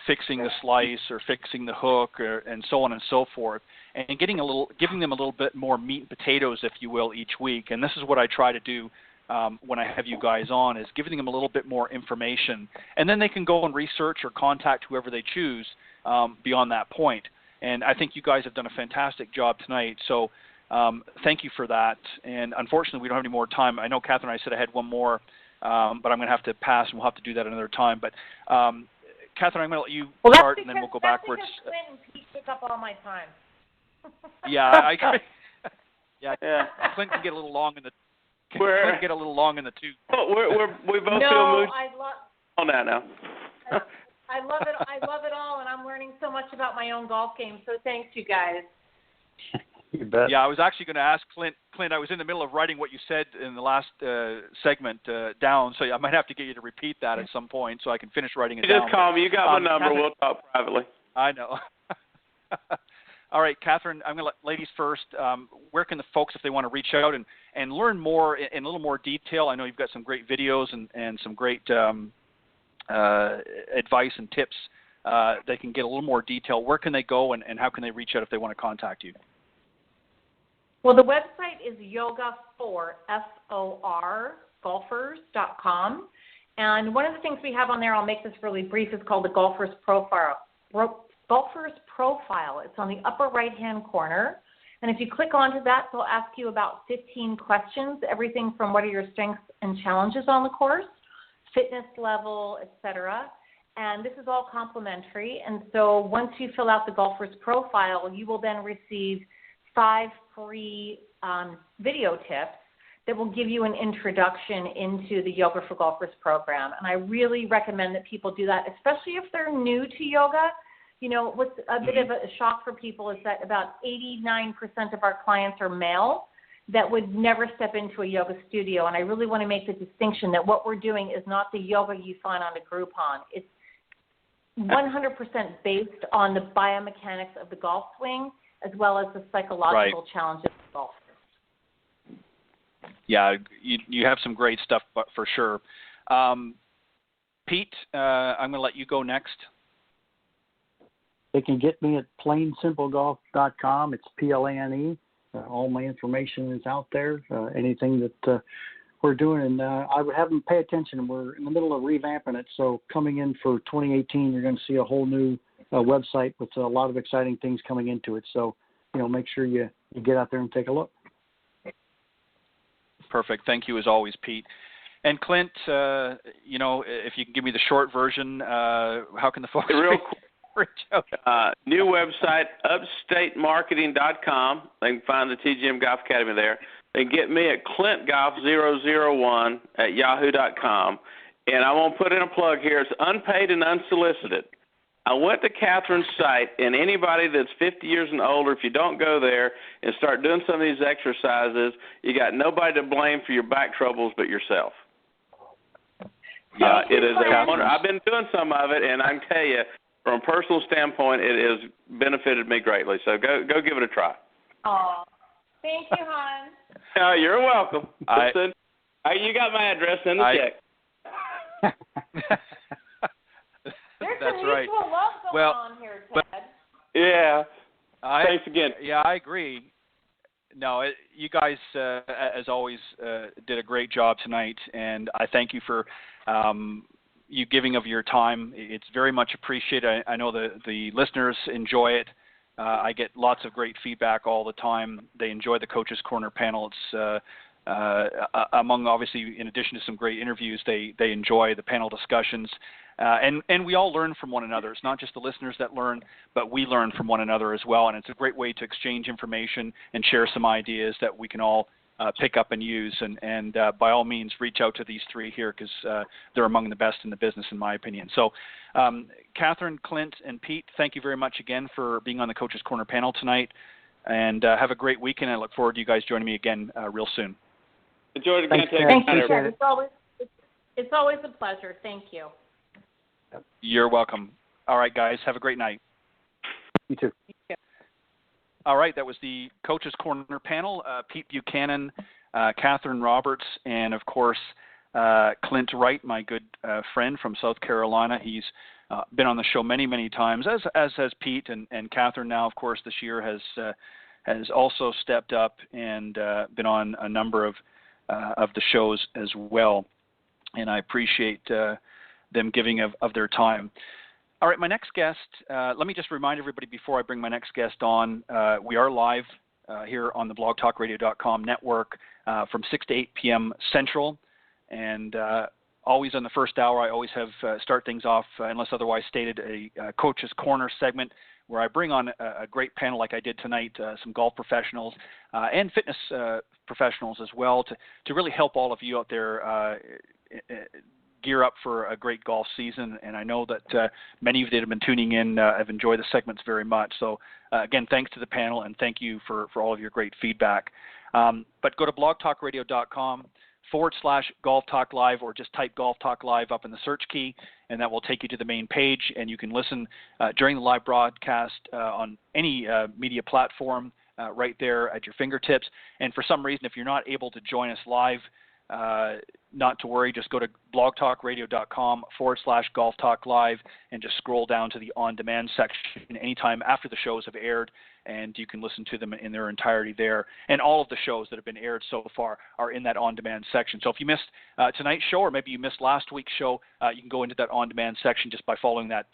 fixing the slice or fixing the hook and so on and so forth, and giving them a little bit more meat and potatoes, if you will, each week. And this is what I try to do when I have you guys on, is giving them a little bit more information, and then they can go and research or contact whoever they choose beyond that point. And I think you guys have done a fantastic job tonight, so thank you for that. And unfortunately, we don't have any more time. I know, Katherine, I said I had one more, but I'm going to have to pass, and we'll have to do that another time. But Katherine, I'm going to let you start, and then we'll go backwards. That's because Clint and Pete took up all my time. I agree. Clint can get a little long in the tooth. We both feel moody on that now. I love it all, and I'm learning so much about my own golf game. So thanks, you guys. You bet. Yeah, I was actually going to ask Clint. Clint, I was in the middle of writing what you said in the last segment down, so I might have to get you to repeat that at some point so I can finish writing it down. Just call me. You got my number. We'll talk privately. I know. All right, Katherine, I'm going to let ladies first. Where can the folks, if they want to reach out and learn more in a little more detail? I know you've got some great videos and some great advice and tips. They can get a little more detail. Where can they go, and how can they reach out if they want to contact you? Well, the website is yoga4, F-O-R, golfers.com. And one of the things we have on there, I'll make this really brief, is called the Golfer's Profile. Golfer's Profile. It's on the upper right-hand corner. And if you click onto that, they'll ask you about 15 questions, everything from what are your strengths and challenges on the course, fitness level, etc. And this is all complimentary. And so once you fill out the Golfer's Profile, you will then receive 5 free video tips that will give you an introduction into the Yoga for Golfers program. And I really recommend that people do that, especially if they're new to yoga. You know, what's a bit of a shock for people is that about 89% of our clients are male that would never step into a yoga studio. And I really want to make the distinction that what we're doing is not the yoga you find on a Groupon. It's 100% based on the biomechanics of the golf swing as well as the psychological challenges of golfers. Yeah, you have some great stuff, but for sure. Pete, I'm going to let you go next. They can get me at plainsimplegolf.com. It's PLANE. All my information is out there. Anything that we're doing, and I would have them pay attention. We're in the middle of revamping it, so coming in for 2018, you're going to see a whole new website with a lot of exciting things coming into it. So, make sure you get out there and take a look. Perfect. Thank you as always, Pete. And Clint, if you can give me the short version, how can the folks reach out? New website, upstatemarketing.com. They can find the TGM Golf Academy there. They can get me at clintgolf001@yahoo.com. And I won't put in a plug here. It's unpaid and unsolicited. I went to Katherine's site, and anybody that's 50 years and older, if you don't go there and start doing some of these exercises, you got nobody to blame for your back troubles but yourself. It is a wonder. I've been doing some of it, and I can tell you, from a personal standpoint, it has benefited me greatly. So go give it a try. Oh, thank you, hon. You're welcome. You got my address in the check. There's That's some right. mutual love going on here, Ted. Yeah. Thanks again. Yeah, I agree. No, you guys, as always, did a great job tonight, and I thank you for you giving of your time. It's very much appreciated. I know the listeners enjoy it. I get lots of great feedback all the time. They enjoy the Coach's Corner panel. It's among, obviously, in addition to some great interviews, they enjoy the panel discussions. And we all learn from one another. It's not just the listeners that learn, but we learn from one another as well. And it's a great way to exchange information and share some ideas that we can all pick up and use. And by all means, reach out to these three here because they're among the best in the business, in my opinion. So, Katherine, Clint, and Pete, thank you very much again for being on the Coach's Corner panel tonight. And have a great weekend. I look forward to you guys joining me again real soon. Enjoy it again. Thank you, sir. It's always a pleasure. Thank you. You're welcome. All right, guys. Have a great night. You too. All right. That was the Coach's Corner panel. Pete Buchanan, Katherine Roberts, and, of course, Clint Wright, my good friend from South Carolina. He's been on the show many, many times, as has Pete. And Katherine now, of course, this year has also stepped up and been on a number of the shows as well. And I appreciate them giving of their time. All right, my next guest, let me just remind everybody before I bring my next guest on, we are live here on the blogtalkradio.com network from 6 to 8 p.m. Central. And always on the first hour, I always have start things off, unless otherwise stated, a Coach's Corner segment where I bring on a great panel like I did tonight, some golf professionals and fitness professionals as well to really help all of you out there gear up for a great golf season. And I know that many of you that have been tuning in have enjoyed the segments very much. So again, thanks to the panel and thank you for all of your great feedback. But go to blogtalkradio.com/Golf Talk Live or just type Golf Talk Live up in the search key and that will take you to the main page and you can listen during the live broadcast on any media platform right there at your fingertips. And for some reason, if you're not able to join us live, not to worry, just go to blogtalkradio.com/Golf Talk Live and just scroll down to the on-demand section anytime after the shows have aired, and you can listen to them in their entirety there. And all of the shows that have been aired so far are in that on-demand section. So if you missed tonight's show or maybe you missed last week's show, you can go into that on-demand section just by following that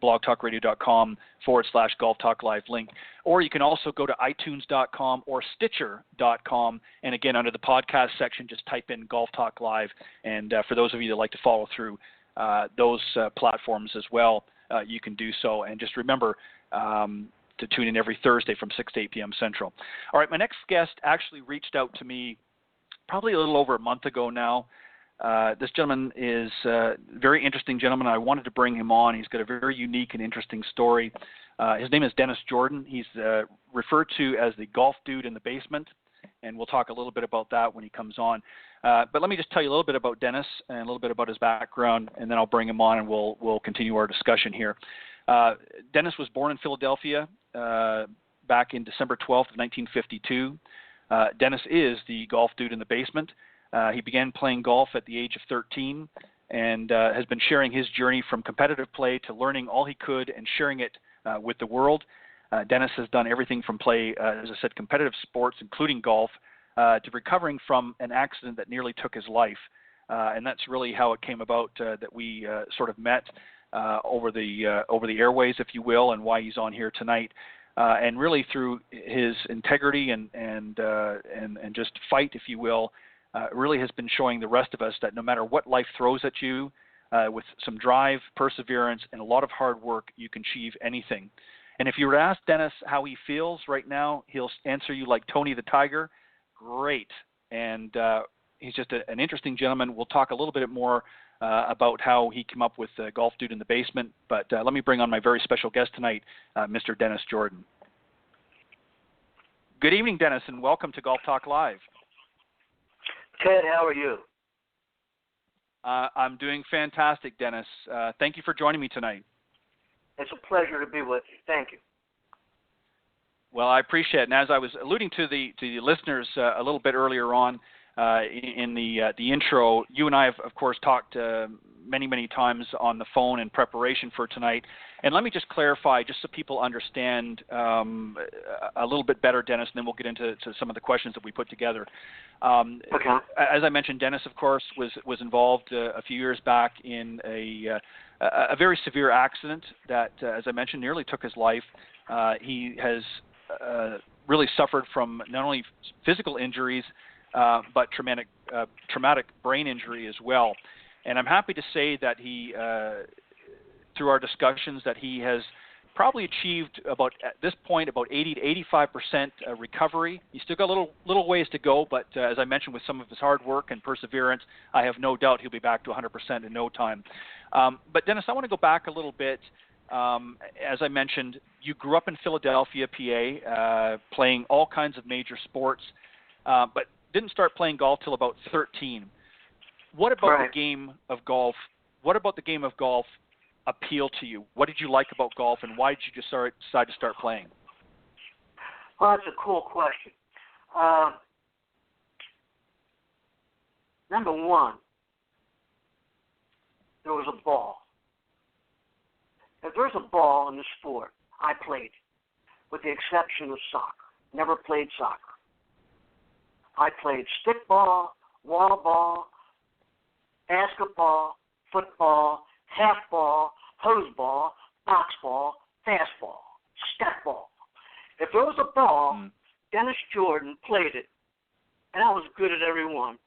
blogtalkradio.com/Golf Talk Live link. Or you can also go to iTunes.com or Stitcher.com, and again, under the podcast section, just type in Golf Talk Live. And for those of you that like to follow through those platforms as well, you can do so. And just remember to tune in every Thursday from 6 to 8 p.m. Central. All right, my next guest actually reached out to me probably a little over a month ago now. This gentleman is a very interesting gentleman. I wanted to bring him on. He's got a very unique and interesting story. His name is Dennis Jordan. He's referred to as the golf dude in the basement, and we'll talk a little bit about that when he comes on. But let me just tell you a little bit about Dennis and a little bit about his background, and then I'll bring him on and we'll continue our discussion here. Dennis was born in Philadelphia back in December 12th of 1952. Dennis is the golf dude in the basement. He began playing golf at the age of 13 and has been sharing his journey from competitive play to learning all he could and sharing it with the world. Dennis has done everything from play, as I said, competitive sports, including golf, to recovering from an accident that nearly took his life. And that's really how it came about that we sort of met over the airways, if you will, and why he's on here tonight. And really through his integrity and just fight, if you will, really has been showing the rest of us that no matter what life throws at you, with some drive, perseverance, and a lot of hard work, you can achieve anything. And if you were to ask Dennis how he feels right now, he'll answer you like Tony the Tiger. Great. And he's just an interesting gentleman. We'll talk a little bit more about how he came up with Golf Dude in the Basement. But let me bring on my very special guest tonight, Mr. Dennis Jordan. Good evening, Dennis, and welcome to Golf Talk Live. Ted, how are you? I'm doing fantastic, Dennis. Thank you for joining me tonight. It's a pleasure to be with you. Thank you. Well, I appreciate it. And as I was alluding to the listeners a little bit earlier on in the intro, you and I have, of course, talked many times on the phone in preparation for tonight. And let me just clarify, just so people understand a little bit better, Dennis, and then we'll get into some of the questions that we put together. Okay. As I mentioned, Dennis, of course, was involved a few years back in a very severe accident that, as I mentioned, nearly took his life. He has really suffered from not only physical injuries, but traumatic brain injury as well. And I'm happy to say that he, through our discussions, that he has probably achieved about, at this point, about 80 to 85% recovery. He's still got a little ways to go, but as I mentioned, with some of his hard work and perseverance, I have no doubt he'll be back to 100% in no time. But Dennis, I want to go back a little bit. As I mentioned, you grew up in Philadelphia, PA, playing all kinds of major sports, but didn't start playing golf till about 13. What about Right. the game of golf? What about the game of golf appeal to you? What did you like about golf, and why did you just decide to start playing? Well, that's a cool question. Number one, there was a ball. If there's a ball in the sport, I played, with the exception of soccer. Never played soccer. I played stickball, wall ball, basketball, football, half ball, hose ball, box ball, fastball, step ball. If there was a ball, Dennis Jordan played it, and I was good at every one.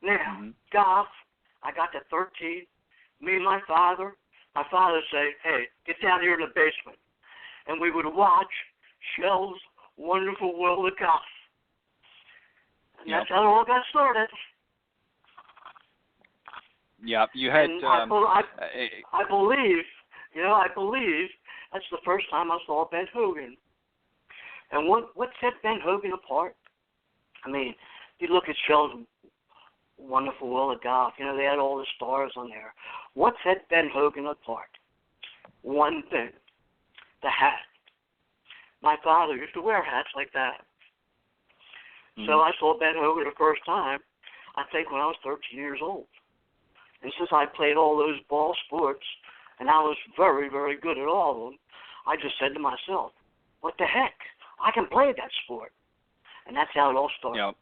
Now, golf, I got to 13. Me and my father say, hey, get down here in the basement. And we would watch Shell's Wonderful World of Golf. And that's how it all got started. Yeah, you had. And I believe that's the first time I saw Ben Hogan. And what set Ben Hogan apart? I mean, you look at Shell's Wonderful World of Golf. You know, they had all the stars on there. What set Ben Hogan apart? One thing: the hat. My father used to wear hats like that. So I saw Ben Hogan the first time, I think when I was 13 years old. And since I played all those ball sports, and I was very, very good at all of them, I just said to myself, what the heck? I can play that sport. And that's how it all started.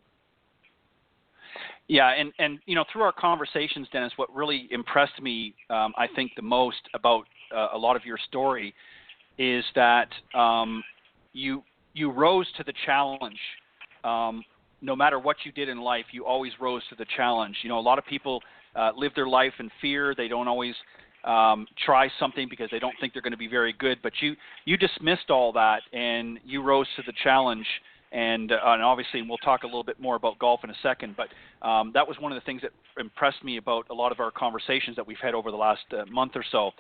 Yeah, and you know, through our conversations, Dennis, what really impressed me, I think, the most about a lot of your story is that you rose to the challenge. No matter what you did in life, you always rose to the challenge. You know, a lot of people live their life in fear. They don't always try something because they don't think they're going to be very good. But you dismissed all that, and you rose to the challenge And obviously, we'll talk a little bit more about golf in a second, but that was one of the things that impressed me about a lot of our conversations that we've had over the last month or so.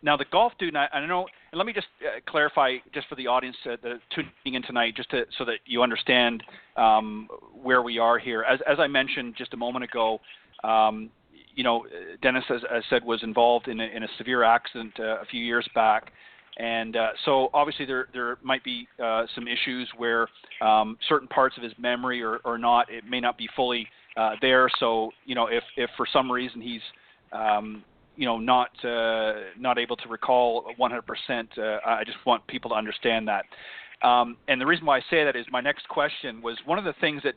Now, the golf dude, and I know, and let me just clarify, just for the audience that tuning in tonight, so that you understand where we are here. As I mentioned just a moment ago, Dennis, as I said, was involved in a severe accident a few years back. And so obviously there might be some issues where certain parts of his memory or not, it may not be fully there. So, if for some reason he's, not able to recall 100%, I just want people to understand that. And the reason why I say that is my next question was one of the things that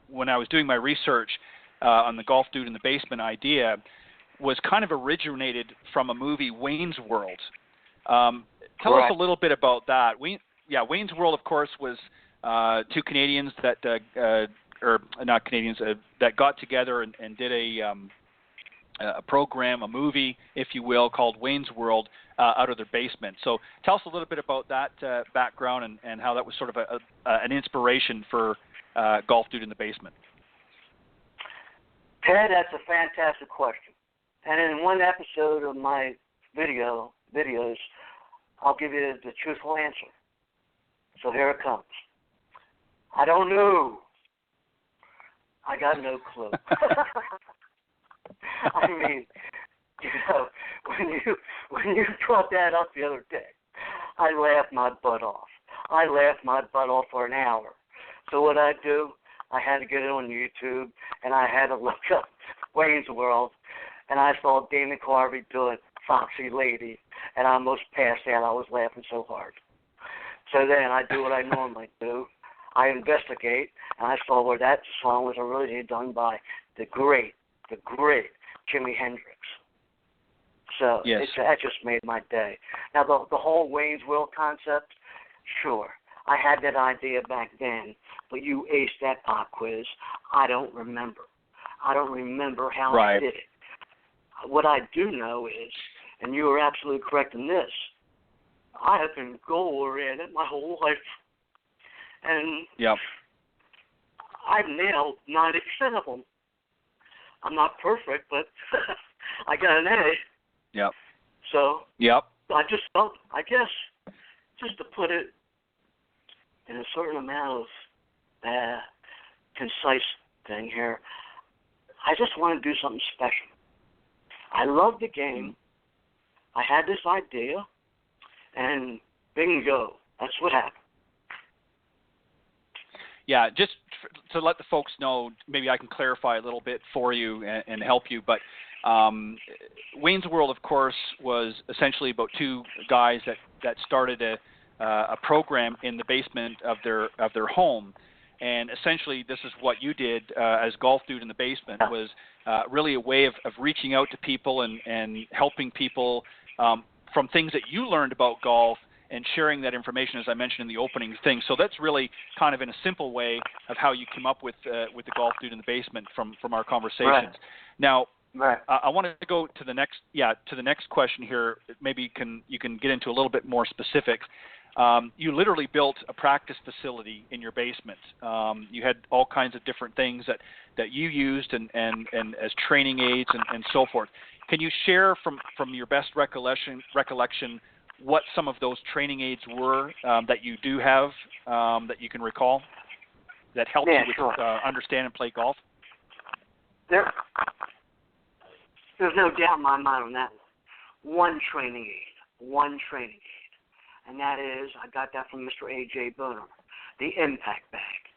when I was doing my research on the golf dude in the basement idea was kind of originated from a movie, Wayne's World. Tell us a little bit about that. Wayne's World, of course, was two Canadians that, or not Canadians, that got together and did a program, a movie, if you will, called Wayne's World out of their basement. So tell us a little bit about that background and how that was sort of an inspiration for Golf Dude in the Basement. Ted, that's a fantastic question. And in one episode of my videos, I'll give you the truthful answer. So here it comes. I don't know. I got no clue. I mean, when you brought that up the other day, I laughed my butt off. I laughed my butt off for an hour. So what I do, I had to get it on YouTube, and I had to look up Wayne's World, and I saw Dana Carvey doing Foxy Lady, and I almost passed out. I was laughing so hard. So then I do what I normally do. I investigate, and I saw where that song was originally done by the great Jimi Hendrix. So yes. That just made my day. Now, the whole Wayne's World concept, sure, I had that idea back then, but you aced that pop quiz. I don't remember. I don't remember how I did it. What I do know is, and you are absolutely correct in this, I have been goal-oriented my whole life. And I've nailed 90% of them. I'm not perfect, but I got an A. Yep. So yep. I just felt, I guess, just to put it in a certain amount of concise thing here, I just want to do something special. I love the game. I had this idea, and bingo, that's what happened. Yeah, just to let the folks know, maybe I can clarify a little bit for you and help you, but Wayne's World, of course, was essentially about two guys that started a program in the basement of their home. And essentially, this is what you did as Golf Dude in the Basement, was really a way of reaching out to people and helping people from things that you learned about golf and sharing that information, as I mentioned in the opening thing. So that's really kind of in a simple way of how you came up with the Golf Dude in the Basement from our conversations. Right. Now, I wanted to go to the next question here. Maybe you can get into a little bit more specifics. You literally built a practice facility in your basement. You had all kinds of different things that you used and as training aids and so forth. Can you share from your best recollection what some of those training aids were that you do have that you can recall that helped you with understand and play golf? There's no doubt in my mind on that one training aid. And that is, I got that from Mr. A.J. Bonham, the impact bag.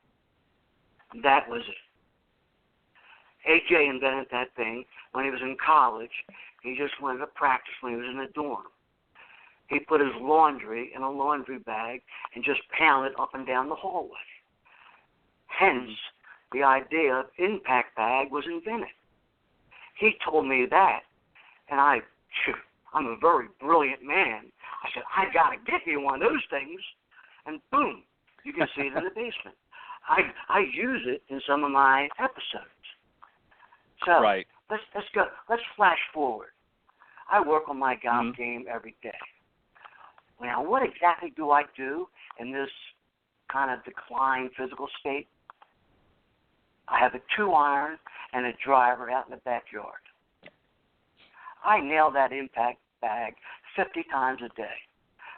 That was it. A.J. invented that thing when he was in college. He just wanted to practice when he was in the dorm. He put his laundry in a laundry bag and just pounded up and down the hallway. Hence, the idea of impact bag was invented. He told me that, and I'm a very brilliant man. I said, I got to get you one of those things. And boom, you can see it in the basement. I use it in some of my episodes. So let's go. Let's flash forward. I work on my golf game every day. Now, what exactly do I do in this kind of declined physical state, I have a 2-iron and a driver out in the backyard. I nail that impact bag 50 times a day.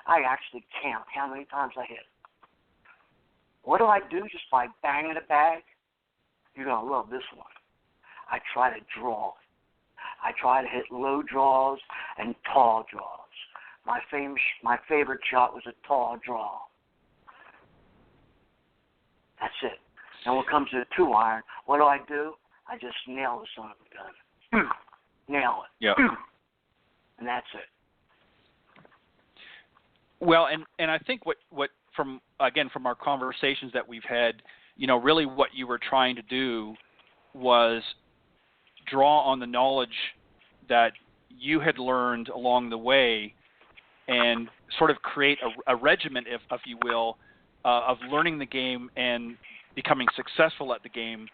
I actually count how many times I hit. What do I do just by banging the bag? You're going to love this one. I try to draw. I try to hit low draws and tall draws. My favorite shot was a tall draw. That's it. And when it comes to a 2-iron, what do? I just nail the son of a gun. Nail it. Yeah. And that's it. Well, and I think what from our conversations that we've had, really what you were trying to do was draw on the knowledge that you had learned along the way and sort of create a regiment, if you will, of learning the game and becoming successful at the game.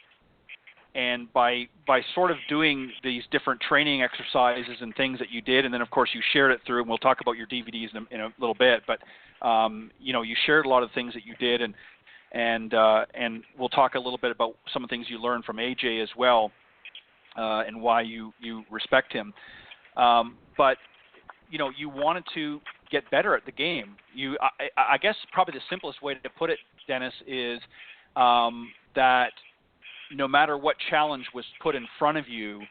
And by sort of doing these different training exercises and things that you did, and then of course you shared it through, and we'll talk about your DVDs in a little bit, but you shared a lot of things that you did, and we'll talk a little bit about some of the things you learned from AJ as well, and why you respect him. But you wanted to get better at the game. I guess probably the simplest way to put it, Dennis, is that no matter what challenge was put in front of you,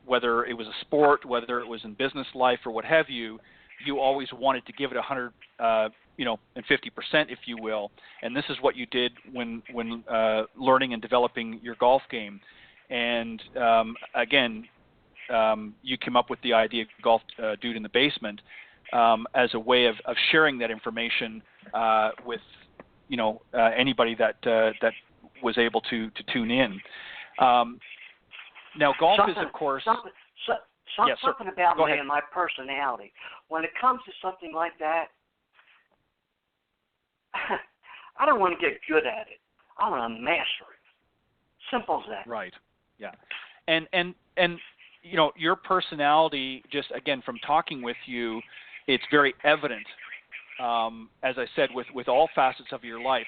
whether it was a sport, whether it was in business life or what have you, you always wanted to give it 100, and 50%, if you will. And this is what you did when learning and developing your golf game. And you came up with the idea of Golf Dude in the Basement as a way of sharing that information with anybody that was able to tune in. Now, golf is, of course... Something about me and my personality. When it comes to something like that, I don't want to get good at it. I want to master it. Simple as that. Right. Yeah. And your personality, just again from talking with you, it's very evident. As I said, with all facets of your life.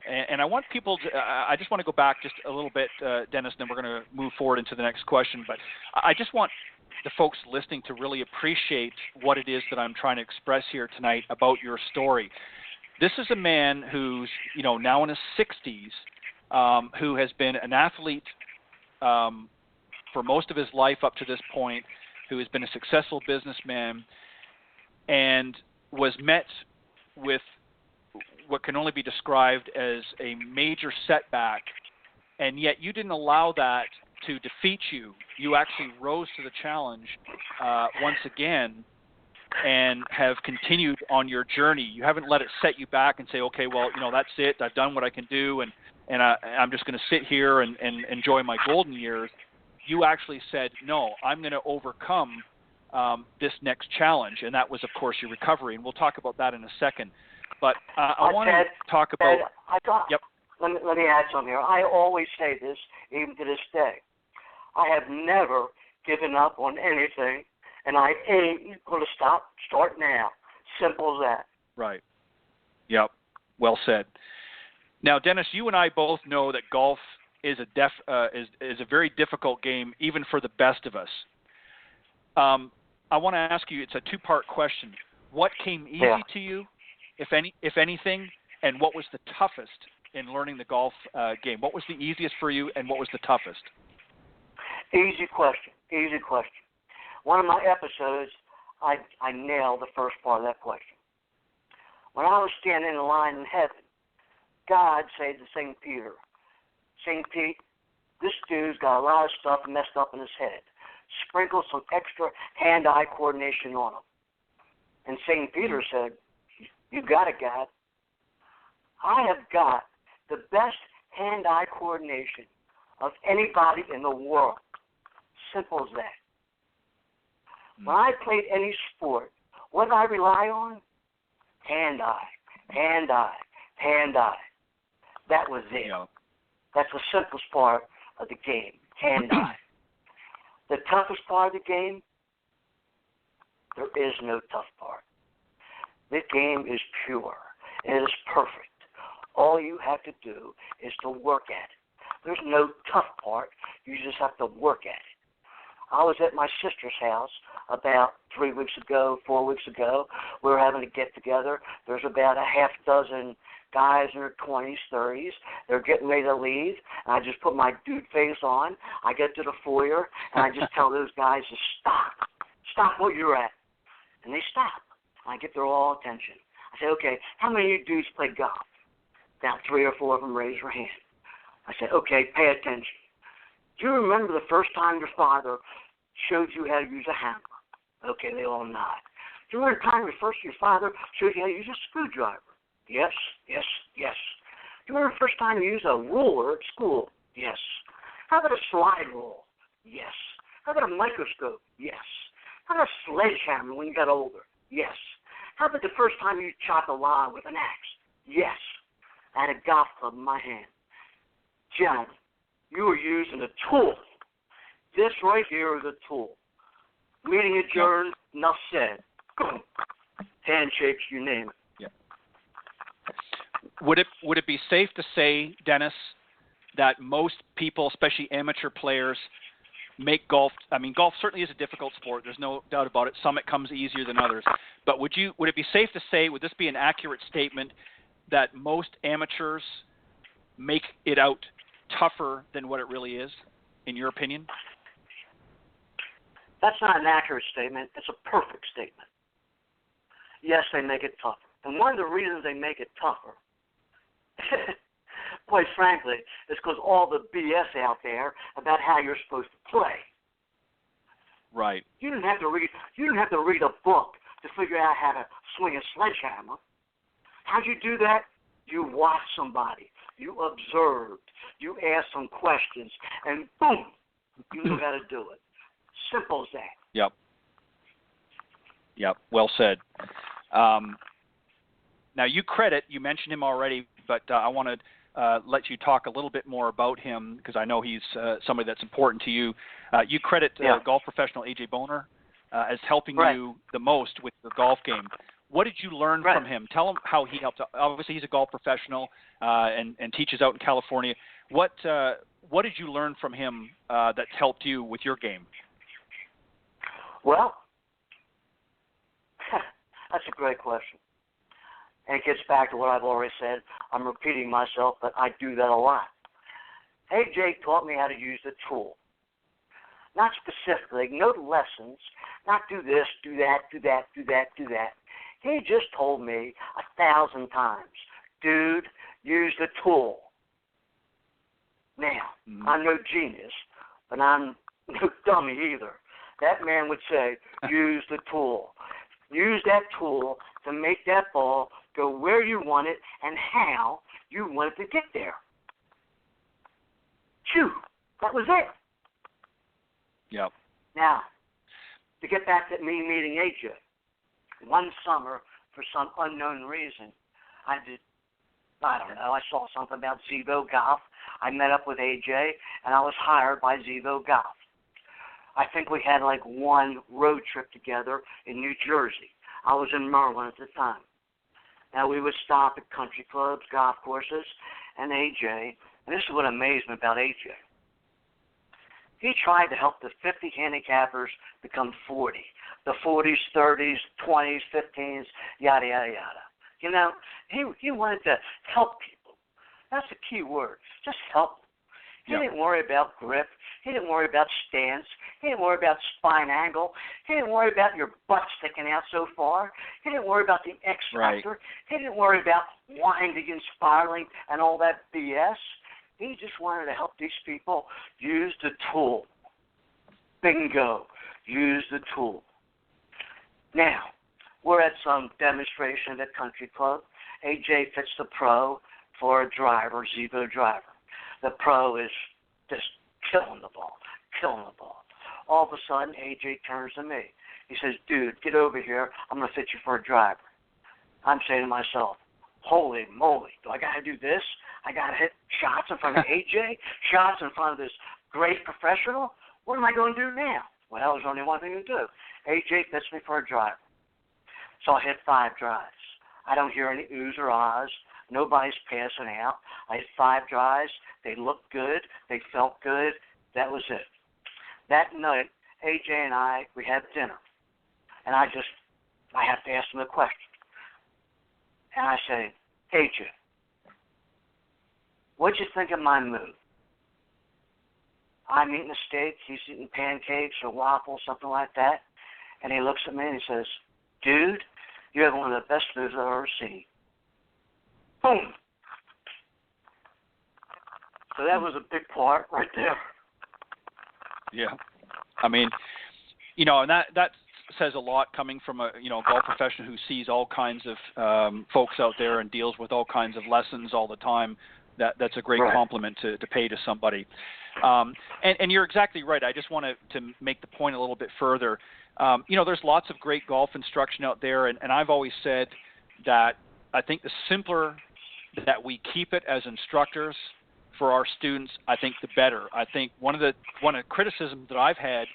And I want people to, I just want to go back just a little bit, Dennis, and then we're going to move forward into the next question. But I just want the folks listening to really appreciate what it is that I'm trying to express here tonight about your story. This is a man who's, now in his 60s, who has been an athlete for most of his life up to this point, who has been a successful businessman, and was met with what can only be described as a major setback, and yet you didn't allow that to defeat you. You actually rose to the challenge once again and have continued on your journey. You haven't let it set you back and say, okay, well, that's it. I've done what I can do, and I'm just going to sit here and enjoy my golden years. You actually said, no, I'm going to overcome this next challenge, and that was, of course, your recovery, and we'll talk about that in a second. But I want to talk about... Yep. Let me add something here. I always say this, even to this day. I have never given up on anything, and I ain't going to start now. Simple as that. Right. Yep. Well said. Now, Dennis, you and I both know that golf is a very difficult game, even for the best of us. I want to ask you, it's a two-part question. What came easy to you, if anything, and what was the toughest in learning the golf game? What was the easiest for you, and what was the toughest? Easy question. One of my episodes, I nailed the first part of that question. When I was standing in line in heaven, God said to St. Peter, St. Pete, this dude's got a lot of stuff messed up in his head. Sprinkle some extra hand-eye coordination on him. And St. Peter said, you got it, God. I have got the best hand-eye coordination of anybody in the world. Simple as that. When I played any sport, what did I rely on? Hand-eye, hand-eye, hand-eye. That was it. Yeah. That's the simplest part of the game, hand-eye. The toughest part of the game, there is no tough part. This game is pure. It is perfect. All you have to do is to work at it. There's no tough part. You just have to work at it. I was at my sister's house about 4 weeks ago. We were having a get-together. There's about a half dozen guys in their 20s, 30s. They're getting ready to leave. And I just put my dude face on. I get to the foyer, and I just tell those guys to stop. Stop what you're at. And they stop. I get their all attention. I say, okay, how many of you dudes play golf? About 3 or 4 of them raise their hand. I said, okay, pay attention. Do you remember the first time your father showed you how to use a hammer? Okay, they all nod. Do you remember the time your father showed you how to use a screwdriver? Yes, yes, yes. Do you remember the first time you used a ruler at school? Yes. How about a slide rule? Yes. How about a microscope? Yes. How about a sledgehammer when you got older? Yes. How about the first time you chopped a log with an axe? Yes. I had a golf club in my hand. Gentlemen, you were using a tool. This right here is a tool. Meeting adjourned, enough said. Boom. Handshakes, you name it. Yeah. Would it be safe to say, Dennis, that most people, especially amateur players, make golf? I mean, golf certainly is a difficult sport. There's no doubt about it. Some it comes easier than others. But would it be safe to say, would this be an accurate statement, that most amateurs make it out tougher than what it really is, in your opinion? That's not an accurate statement. It's a perfect statement. Yes, they make it tougher. And one of the reasons they make it tougher, quite frankly, is because all the BS out there about how you're supposed to play. Right. You didn't have to read a book to figure out how to swing a sledgehammer. How'd you do that? You watched somebody. You observed. You asked some questions. And boom, you knew how to do it. Simple as that. Yep. Well said. Now, you mentioned him already, but I want to let you talk a little bit more about him because I know he's somebody that's important to you. You credit golf professional A.J. Boner as helping you the most with the golf game. What did you learn from him? Tell him how he helped. Obviously, he's a golf professional and teaches out in California. What did you learn from him that's helped you with your game? Well, that's a great question. And it gets back to what I've already said. I'm repeating myself, but I do that a lot. AJ taught me how to use the tool. Not specifically, no lessons, not do this, do that, do that, do that, do that. He just told me 1,000 times, dude, use the tool. Now, I'm no genius, but I'm no dummy either. That man would say, use the tool. Use that tool to make that ball go where you want it and how you want it to get there. Phew, that was it. Yep. Now, to get back to me meeting AJ, one summer, for some unknown reason, I saw something about Zevo Golf. I met up with AJ, and I was hired by Zevo Golf. I think we had like one road trip together in New Jersey. I was in Maryland at the time. Now, we would stop at country clubs, golf courses, and AJ, and this is what amazed me about AJ. He tried to help the 50 handicappers become 40. The 40s, 30s, 20s, 15s, yada, yada, yada. You know, he wanted to help people. That's the key word. Just help them. He didn't worry about grip. He didn't worry about stance. He didn't worry about spine angle. He didn't worry about your butt sticking out so far. He didn't worry about the X factor. Right. He didn't worry about winding and spiraling and all that BS. He just wanted to help these people use the tool. Bingo. Use the tool. Now, we're at some demonstration at Country Club. AJ fits the pro for a driver, Zevo driver. The pro is just killing the ball. All of a sudden, AJ turns to me. He says, dude, get over here. I'm going to fit you for a driver. I'm saying to myself, holy moly, do I got to do this? I got to hit shots in front of AJ, shots in front of this great professional? What am I going to do now? Well, there's only one thing to do. AJ fits me for a driver. So I hit 5 drives. I don't hear any oohs or ahs. Nobody's passing out. I had 5 drives. They looked good. They felt good. That was it. That night, AJ and we had dinner. And I have to ask him a question. And I say, AJ, what'd you think of my move? I'm eating a steak, he's eating pancakes or waffles, something like that. And he looks at me and he says, dude, you have one of the best moves I've ever seen. Boom. So that was a big part right there. Yeah. I mean, and that says a lot coming from a golf professional who sees all kinds of folks out there and deals with all kinds of lessons all the time. That's a great compliment to pay to somebody. And you're exactly right. I just want to make the point a little bit further. There's lots of great golf instruction out there, and I've always said that I think the simpler that we keep it as instructors for our students, I think the better. I think one of the criticisms that I've had,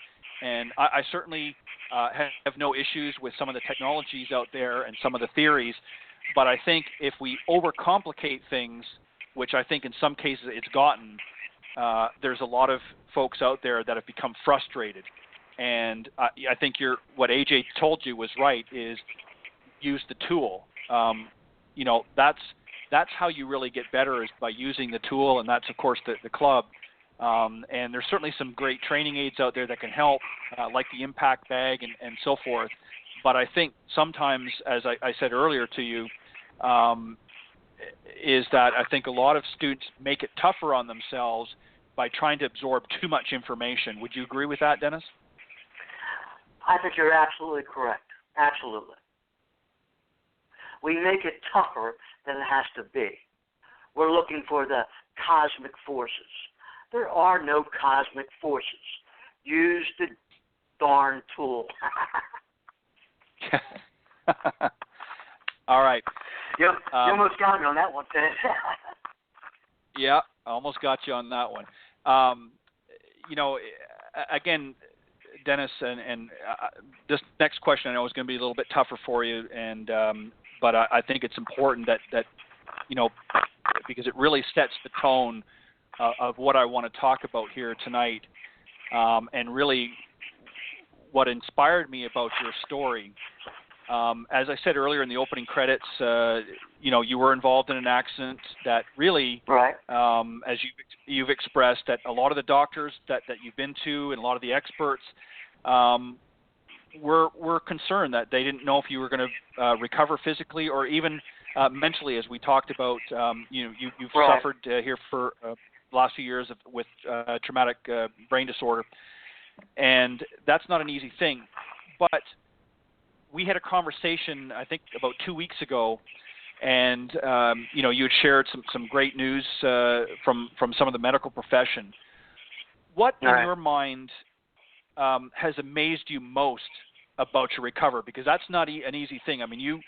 and I certainly have no issues with some of the technologies out there and some of the theories, but I think if we overcomplicate things, which I think in some cases it's gotten, there's a lot of folks out there that have become frustrated. And I think what AJ told you was right, is use the tool. That's how you really get better, is by using the tool, and that's, of course, the club. And there's certainly some great training aids out there that can help, like the impact bag and so forth. But I think sometimes, as I said earlier to you, is that I think a lot of students make it tougher on themselves by trying to absorb too much information. Would you agree with that, Dennis? I think you're absolutely correct. Absolutely. We make it tougher than it has to be. We're looking for the cosmic forces. There are no cosmic forces. Use the darn tool. All right. You almost got me on that one, Ted. Yeah, I almost got you on that one. Again, Dennis, and this next question I know is going to be a little bit tougher for you, but I think it's important that because it really sets the tone of what I want to talk about here tonight, and really what inspired me about your story. As I said earlier in the opening credits, you were involved in an accident that really, as you've expressed, that a lot of the doctors that you've been to and a lot of the experts were concerned that they didn't know if you were going to recover physically or even mentally, as we talked about. You've suffered here for the last few years with traumatic brain disorder, and that's not an easy thing. But we had a conversation, I think, about 2 weeks ago, and you had shared some great news from some of the medical profession. What in your mind has amazed you most about your recovery? Because that's not an easy thing. I mean, you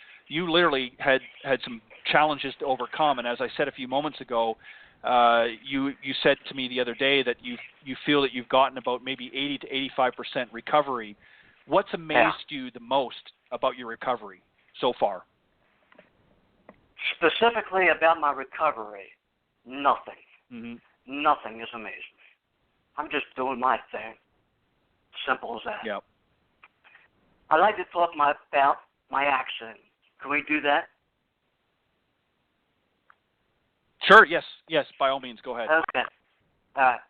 literally had some challenges to overcome, and as I said a few moments ago, you said to me the other day that you feel that you've gotten about maybe 80 to 85% recovery. What's amazed you the most about your recovery so far? Specifically about my recovery, nothing. Mm-hmm. Nothing has amazed me. I'm just doing my thing. Simple as that. Yep. I'd like to talk about my accident. Can we do that? Sure, yes, by all means, go ahead. Okay. All right.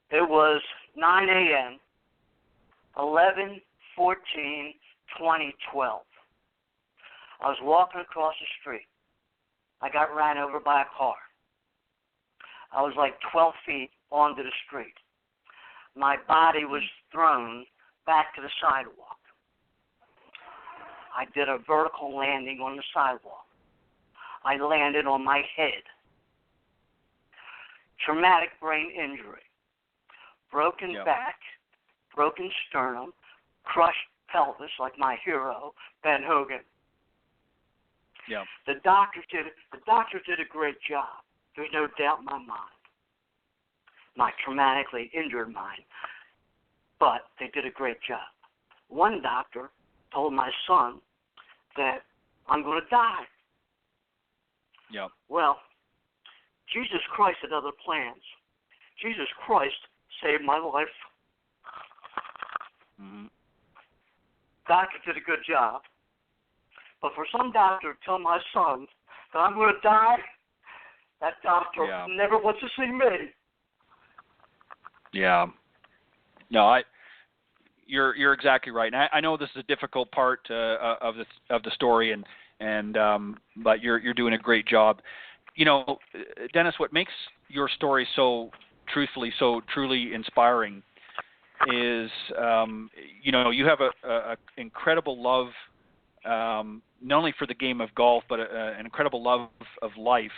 It was 9 a.m., 11/14/2012. I was walking across the street. I got ran over by a car. I was like 12 feet onto the street. My body was thrown back to the sidewalk. I did a vertical landing on the sidewalk. I landed on my head. Traumatic brain injury. Broken back, broken sternum, crushed pelvis like my hero, Ben Hogan. Yeah. The doctor did a great job. There's no doubt in my mind. My traumatically injured mind. But they did a great job. One doctor told my son that I'm going to die. Yeah. Well, Jesus Christ had other plans. Jesus Christ saved my life. Mm-hmm. Doctor did a good job. But for some doctor to tell my son that I'm going to die, that doctor never wants to see me. Yeah. No, you're exactly right. And I know this is a difficult part of the story, and but you're doing a great job. You know, Dennis, what makes your story so truly inspiring is you know, you have a incredible love, not only for the game of golf, but an incredible love of life.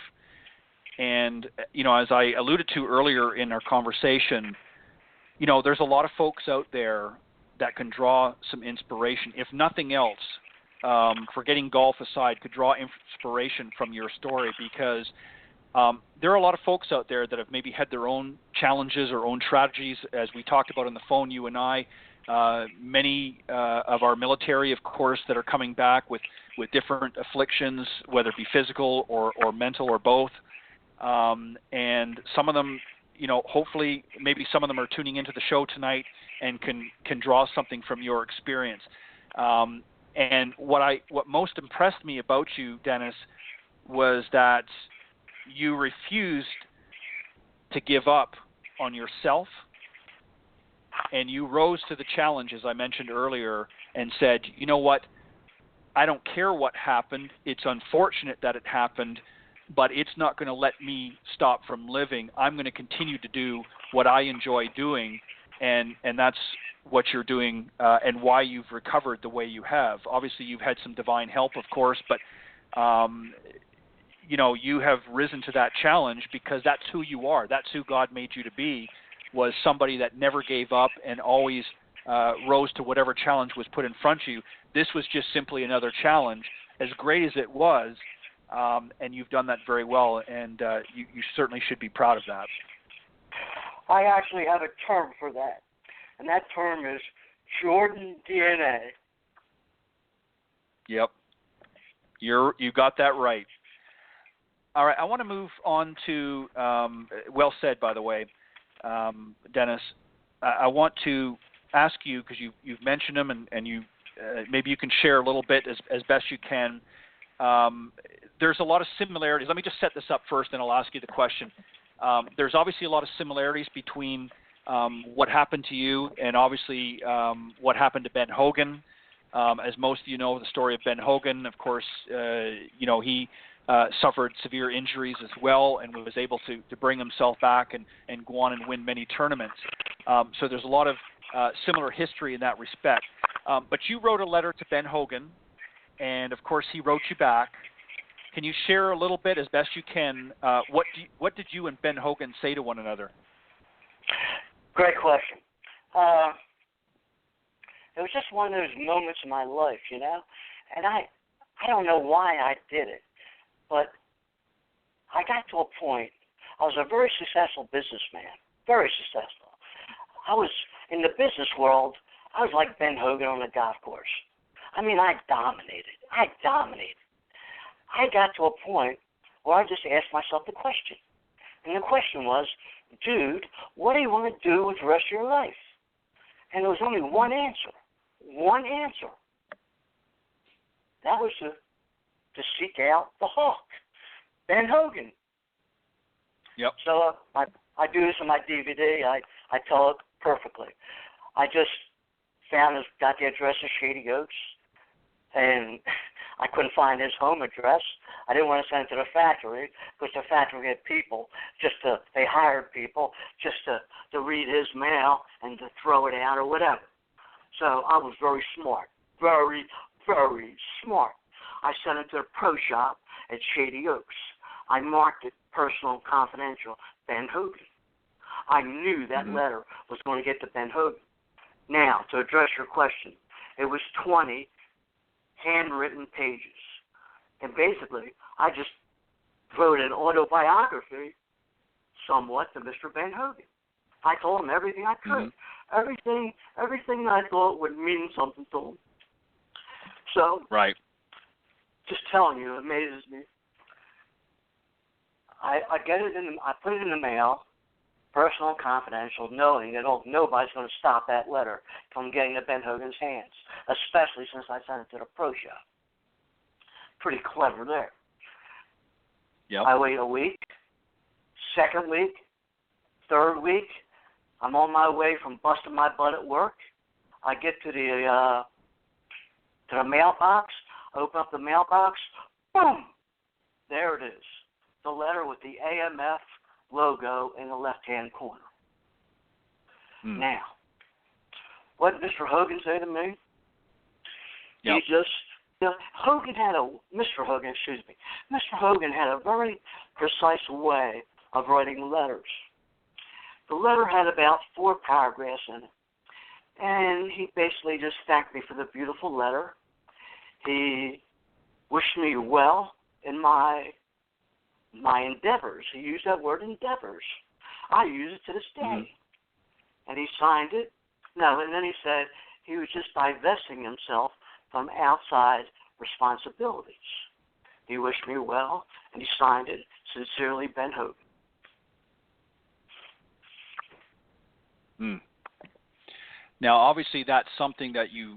And you know, as I alluded to earlier in our conversation, you know, there's a lot of folks out there that can draw some inspiration, if nothing else, forgetting golf aside, could draw inspiration from your story, because there are a lot of folks out there that have maybe had their own challenges or own tragedies, as we talked about on the phone, you and I. Many of our military, of course, that are coming back with different afflictions, whether it be physical or mental or both. And some of them, you know, hopefully maybe some of them are tuning into the show tonight and can draw something from your experience. And what most impressed me about you, Dennis, was that you refused to give up on yourself, and you rose to the challenge, as I mentioned earlier, and said, you know what, I don't care what happened. It's unfortunate that it happened, but it's not going to let me stop from living. I'm going to continue to do what I enjoy doing, and that's what you're doing, and why you've recovered the way you have. Obviously, you've had some divine help, of course, but you know, you have risen to that challenge because that's who you are. That's who God made you to be, was somebody that never gave up and always rose to whatever challenge was put in front of you. This was just simply another challenge, as great as it was, and you've done that very well, and you certainly should be proud of that. I actually have a term for that, and that term is Jordan DNA. Yep. You got that right. All right, I want to move on to, well said, by the way, Dennis. I want to ask you, because you've mentioned them, and you maybe you can share a little bit as best you can. There's a lot of similarities. Let me just set this up first, and I'll ask you the question. There's obviously a lot of similarities between what happened to you and obviously what happened to Ben Hogan. As most of you know, the story of Ben Hogan, of course, you know, he suffered severe injuries as well and was able to bring himself back and go on and win many tournaments. So there's a lot of similar history in that respect. But you wrote a letter to Ben Hogan, and of course he wrote you back. Can you share a little bit, as best you can, what did you and Ben Hogan say to one another? Great question. It was just one of those moments in my life, you know, and I don't know why I did it. But I got to a point, I was a very successful businessman, very successful. I was, in the business world, I was like Ben Hogan on the golf course. I mean, I dominated. I got to a point where I just asked myself the question. And the question was, dude, what do you want to do with the rest of your life? And there was only one answer. One answer. That was to seek out the Hawk, Ben Hogan. Yep. So I do this in my DVD. I tell it perfectly. I just got the address of Shady Oaks, and I couldn't find his home address. I didn't want to send it to the factory because the factory had people they hired people just to read his mail and to throw it out or whatever. So I was very smart, very, very smart. I sent it to the pro shop at Shady Oaks. I marked it personal and confidential, Ben Hogan. I knew that letter was going to get to Ben Hogan. Now, to address your question, it was 20 handwritten pages. And basically, I just wrote an autobiography somewhat to Mr. Ben Hogan. I told him everything I could, everything that I thought would mean something to him. So, right. Just telling you, it amazes me. I get it I put it in the mail, personal and confidential, knowing that nobody's going to stop that letter from getting to Ben Hogan's hands, especially since I sent it to the pro shop. Pretty clever there. Yep. I wait a week, second week, third week. I'm on my way from busting my butt at work. I get to the mailbox, open up the mailbox, boom! There it is. The letter with the AMF logo in the left-hand corner. Now, what did Mr. Hogan say to me? Yep. He just, Mr. Hogan had a very precise way of writing letters. The letter had about 4 paragraphs in it, and he basically just thanked me for the beautiful letter. He wished me well in my endeavors. He used that word, endeavors. I use it to this day. And he signed it. No, and then he said he was just divesting himself from outside responsibilities. He wished me well, and he signed it. Sincerely, Ben Hogan. Now, obviously, that's something that you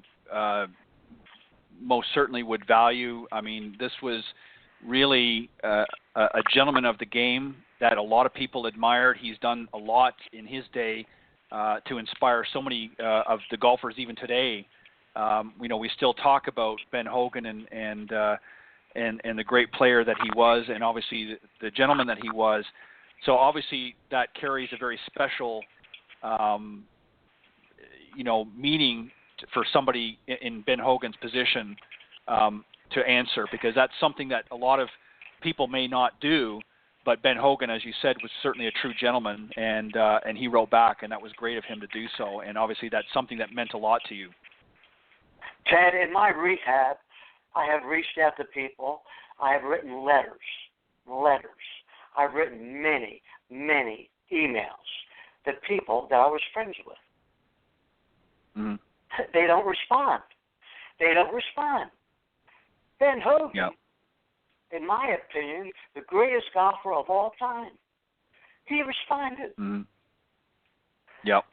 most certainly would value. I mean, this was really a gentleman of the game that a lot of people admired. He's done a lot in his day to inspire so many of the golfers even today. We still talk about Ben Hogan and the great player that he was, and obviously the gentleman that he was. So obviously that carries a very special meaning for somebody in Ben Hogan's position to answer, because that's something that a lot of people may not do. But Ben Hogan, as you said, was certainly a true gentleman, and he wrote back, and that was great of him to do so. And obviously that's something that meant a lot to you. Ted, in my rehab, I have reached out to people. I have written letters. I've written many, many emails to people that I was friends with. They don't respond. Ben Hogan, in my opinion, the greatest golfer of all time, he responded.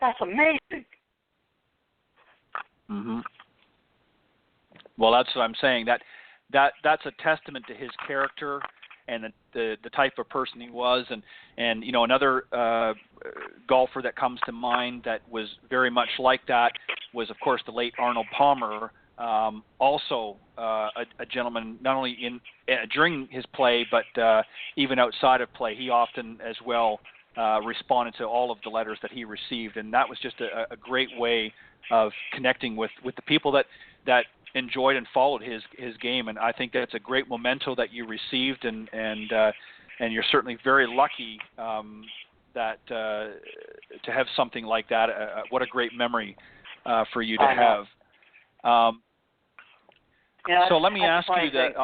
That's amazing. Well, that's what I'm saying. That's a testament to his character and the type of person he was. And another golfer that comes to mind that was very much like that was, of course, the late Arnold Palmer. Also a gentleman, not only during his play, but even outside of play. He often as well responded to all of the letters that he received, and that was just a great way of connecting with the people that enjoyed and followed his game. And I think that's a great memento that you received, and you're certainly very lucky that to have something like that. What a great memory for you to have. So let me ask you that.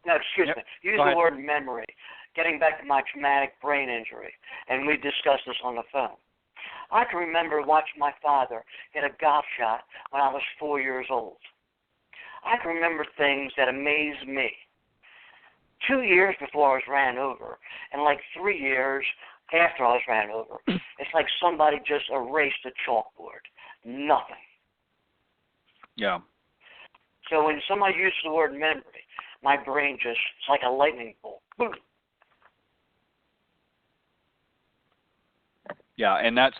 No, excuse me. Use the word memory. Getting back to my traumatic brain injury, and we discussed this on the phone. I can remember watching my father hit a golf shot when I was 4 years old. I can remember things that amazed me. 2 years before I was ran over, and like 3 years after I was ran over, it's like somebody just erased a chalkboard. Nothing. Yeah. So when somebody uses the word memory, my brain just, it's like a lightning bolt. Boom. Yeah, and that's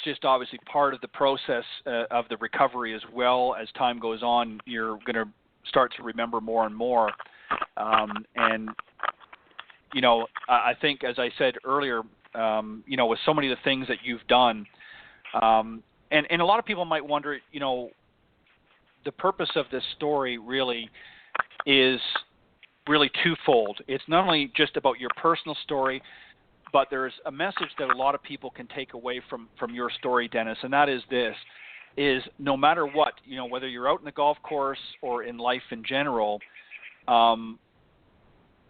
just obviously part of the process of the recovery as well. As time goes on, you're going to start to remember more and more. I think, as I said earlier, with so many of the things that you've done, and a lot of people might wonder, the purpose of this story really is really twofold. It's not only just about your personal story, but there's a message that a lot of people can take away from your story, Dennis, and that is this, is no matter what, whether you're out in the golf course or in life in general,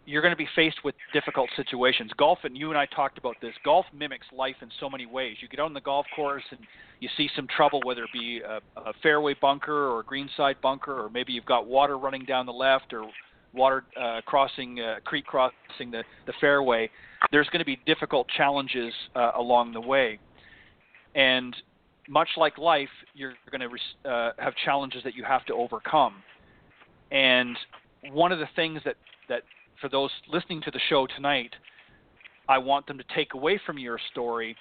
you're going to be faced with difficult situations. Golf, and you and I talked about this, golf mimics life in so many ways. You get out on the golf course and you see some trouble, whether it be a fairway bunker or a greenside bunker, or maybe you've got water running down the left or water crossing, creek crossing the fairway, there's going to be difficult challenges along the way. And much like life, you're going to have challenges that you have to overcome. And one of the things that for those listening to the show tonight, I want them to take away from your story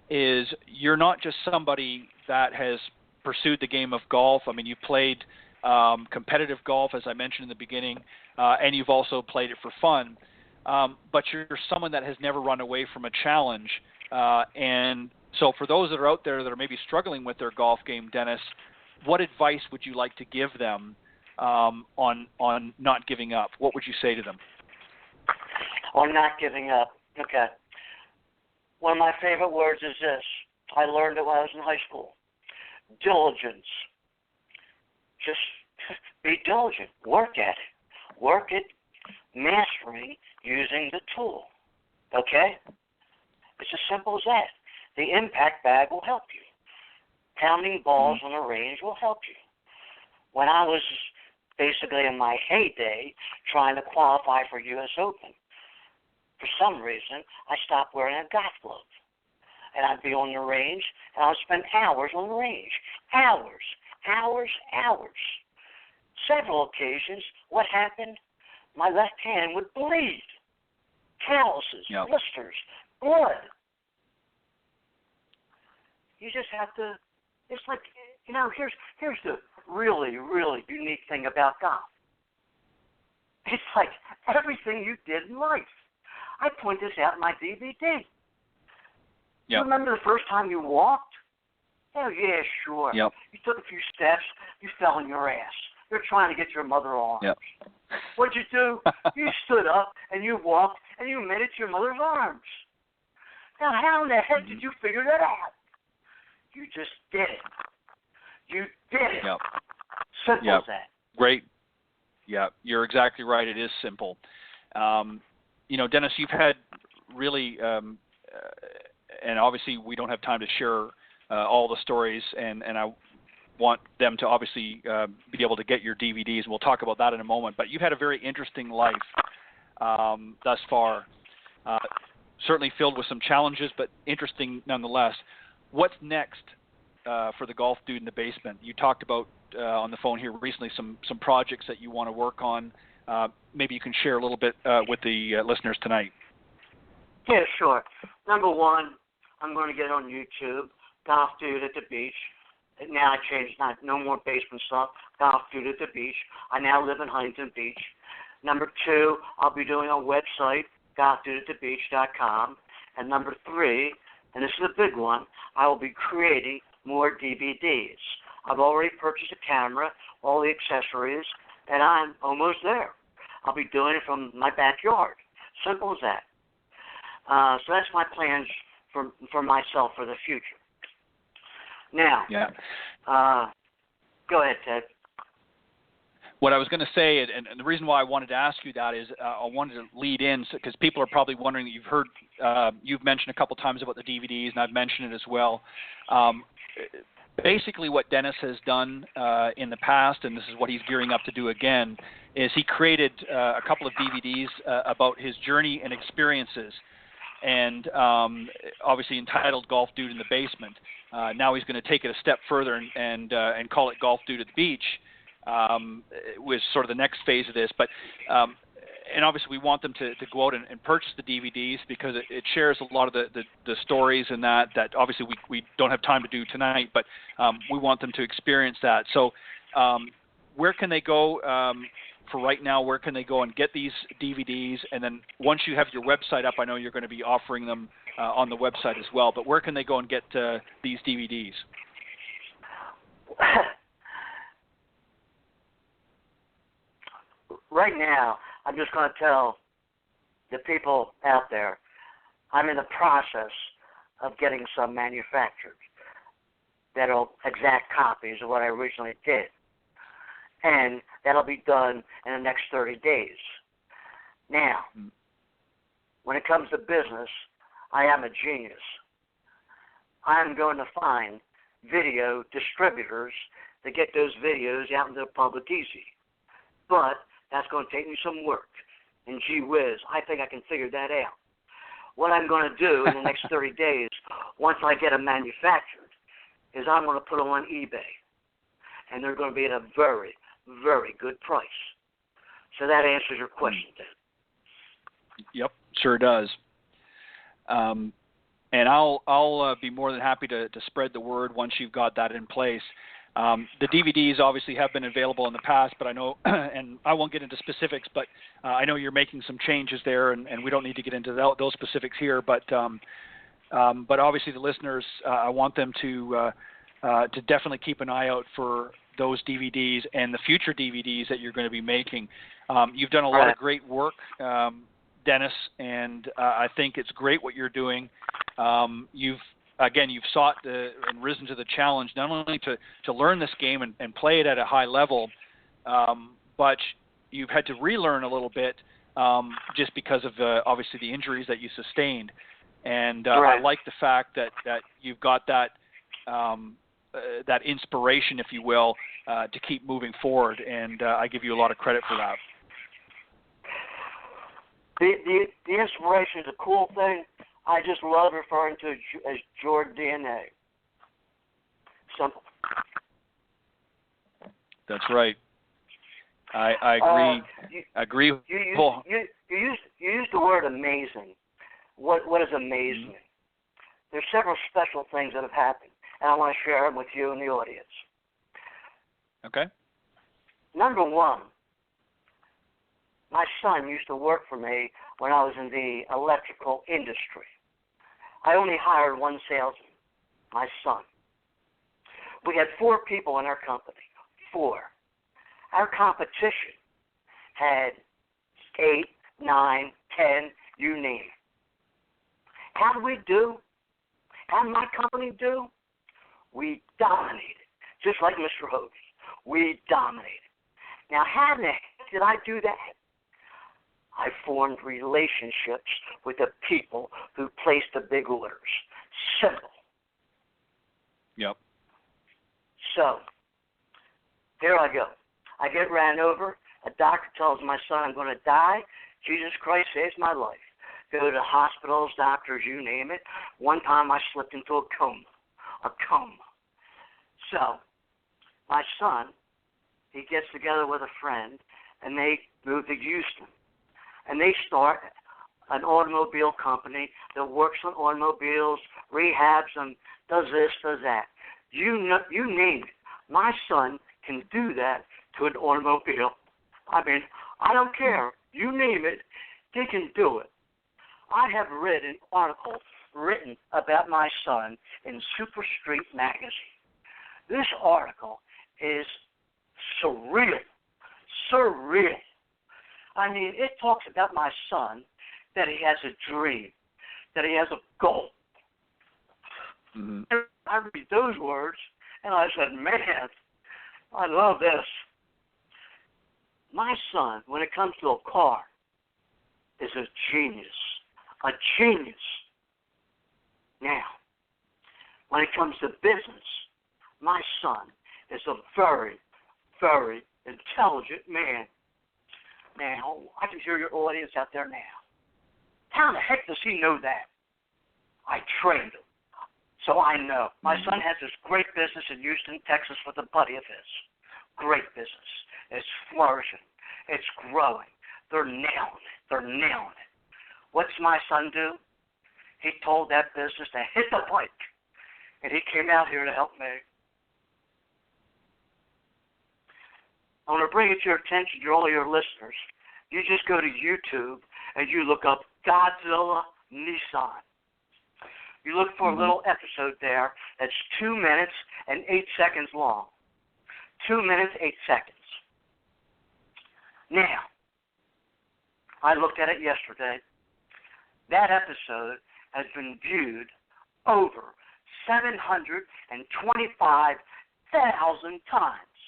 is you're not just somebody that has pursued the game of golf. I mean, you've played competitive golf, as I mentioned in the beginning, and you've also played it for fun. But you're someone that has never run away from a challenge. And so for those that are out there that are maybe struggling with their golf game, Dennis, what advice would you like to give them on not giving up? What would you say to them? On not giving up. Okay. One of my favorite words is this. I learned it when I was in high school. Diligence. Just be diligent. Work at it. Work at mastering using the tool. Okay? It's as simple as that. The impact bag will help you. Pounding balls on the range will help you. When I was basically in my heyday trying to qualify for U.S. Open, for some reason, I stopped wearing a golf glove. And I'd be on the range, and I would spend hours on the range. Hours. Several occasions, what happened? My left hand would bleed. Calluses, blisters, blood. You just have to, it's like, here's the really, really unique thing about golf. It's like everything you did in life. I point this out in my DVD. You remember the first time you walked? Oh, yeah, sure. Yep. You took a few steps, you fell on your ass. You're trying to get your mother arms. Yep. What'd you do? You stood up and you walked and you made it to your mother's arms. Now, how in the heck did you figure that out? You just did it. You did it. Yep. Simple as that. Great. Yeah, you're exactly right. It is simple. Dennis, you've had really, and obviously we don't have time to share all the stories, and I want them to obviously be able to get your DVDs. We'll talk about that in a moment. But you've had a very interesting life thus far, certainly filled with some challenges, but interesting nonetheless. What's next for the golf dude in the basement? You talked about on the phone here recently some projects that you want to work on. Maybe you can share a little bit with the listeners tonight. Yeah, sure. Number one, I'm going to get on YouTube, Golf Dude at the Beach. Now I changed, no more basement stuff, Golf Dude at the Beach. I now live in Huntington Beach. Number two, I'll be doing a website, golfdudeatthebeach.com. And number three, and this is a big one, I will be creating more DVDs. I've already purchased a camera, all the accessories, and I'm almost there. I'll be doing it from my backyard. Simple as that. So that's my plans for myself for the future. Now, go ahead, Ted. What I was going to say, and the reason why I wanted to ask you that is I wanted to lead in because people are probably wondering that you've mentioned a couple times about the DVDs, and I've mentioned it as well. Basically what Dennis has done in the past, and this is what he's gearing up to do again, is he created a couple of DVDs about his journey and experiences, and obviously entitled Golf Dude in the Basement. Now he's going to take it a step further and call it Golf Dude at the Beach, was sort of the next phase of this. But and obviously we want them to go out and purchase the DVDs because it shares a lot of the stories and that obviously we don't have time to do tonight, but we want them to experience that. So where can they go for right now? Where can they go and get these DVDs? And then once you have your website up, I know you're going to be offering them on the website as well, but where can they go and get these DVDs? Right now, I'm just going to tell the people out there, I'm in the process of getting some manufactured that'll exact copies of what I originally did. And that'll be done in the next 30 days. Now, when it comes to business, I am a genius. I'm going to find video distributors to get those videos out into the public easy. But That's going to take me some work. And gee whiz, I think I can figure that out. What I'm going to do in the next 30 days, once I get them manufactured, is I'm going to put them on eBay. And they're going to be at a very, very good price. So that answers your question, Dan. Yep, sure does. And I'll be more than happy to spread the word once you've got that in place. The DVDs obviously have been available in the past, but I know, and I won't get into specifics, but I know you're making some changes there, and we don't need to get into those specifics here. But obviously the listeners, I want them to definitely keep an eye out for those DVDs and the future DVDs that you're going to be making. You've done a lot of great work, Dennis, and I think it's great what you're doing. You've sought and risen to the challenge not only to learn this game and play it at a high level, but you've had to relearn a little bit just because of obviously the injuries that you sustained. And I like the fact that you've got that that inspiration, if you will, to keep moving forward. And I give you a lot of credit for that. The inspiration is a cool thing. I just love referring to it as Jordan DNA. Simple. That's right. I agree. You used the word amazing. What is amazing? There's several special things that have happened, and I want to share them with you and the audience. Okay. Number one, my son used to work for me when I was in the electrical industry. I only hired one salesman, my son. We had 4 people in our company. 4. Our competition had 8, 9, 10, you name it. How did we do? How did my company do? We dominated, just like Mr. Hogan. We dominated. Now, how the heck did I do that? I formed relationships with the people who placed the big orders. Simple. Yep. So, here I go. I get ran over. A doctor tells my son I'm going to die. Jesus Christ saves my life. Go to hospitals, doctors, you name it. One time I slipped into a coma. So, my son, he gets together with a friend, and they move to Houston. And they start an automobile company that works on automobiles, rehabs them, does this, does that. You name it. My son can do that to an automobile. I mean, I don't care. You name it, he can do it. I have read an article written about my son in Super Street magazine. This article is surreal. I mean, it talks about my son, that he has a dream, that he has a goal. Mm-hmm. I read those words, and I said, man, I love this. My son, when it comes to a car, is a genius. A genius. Now, when it comes to business, my son is a very, very intelligent man. Now, I can hear your audience out there now. How the heck does he know that? I trained him. So I know. My son has this great business in Houston, Texas with a buddy of his. Great business. It's flourishing. It's growing. They're nailing it. What's my son do? He told that business to hit the bike. And he came out here to help me. I want to bring it to your attention to all your listeners. You just go to YouTube and you look up Godzilla Nissan. You look for a little episode there that's 2 minutes and 8 seconds long. 2 minutes, 8 seconds. Now, I looked at it yesterday. That episode has been viewed over 725,000 times.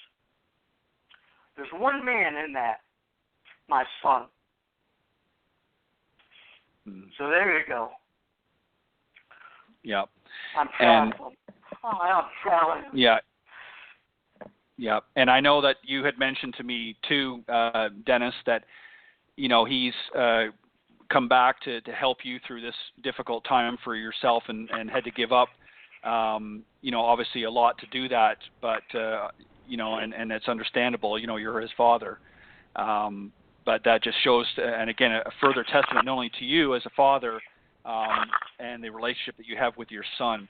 There's one man in that, my son. So there you go. Yeah. I'm proud of him. I'm proud of him. Yeah. Yeah, and I know that you had mentioned to me too, Dennis, that he's come back to help you through this difficult time for yourself and had to give up, obviously a lot to do that, but and it's understandable. You're his father, but that just shows, and again, a further testament not only to you as a father and the relationship that you have with your son.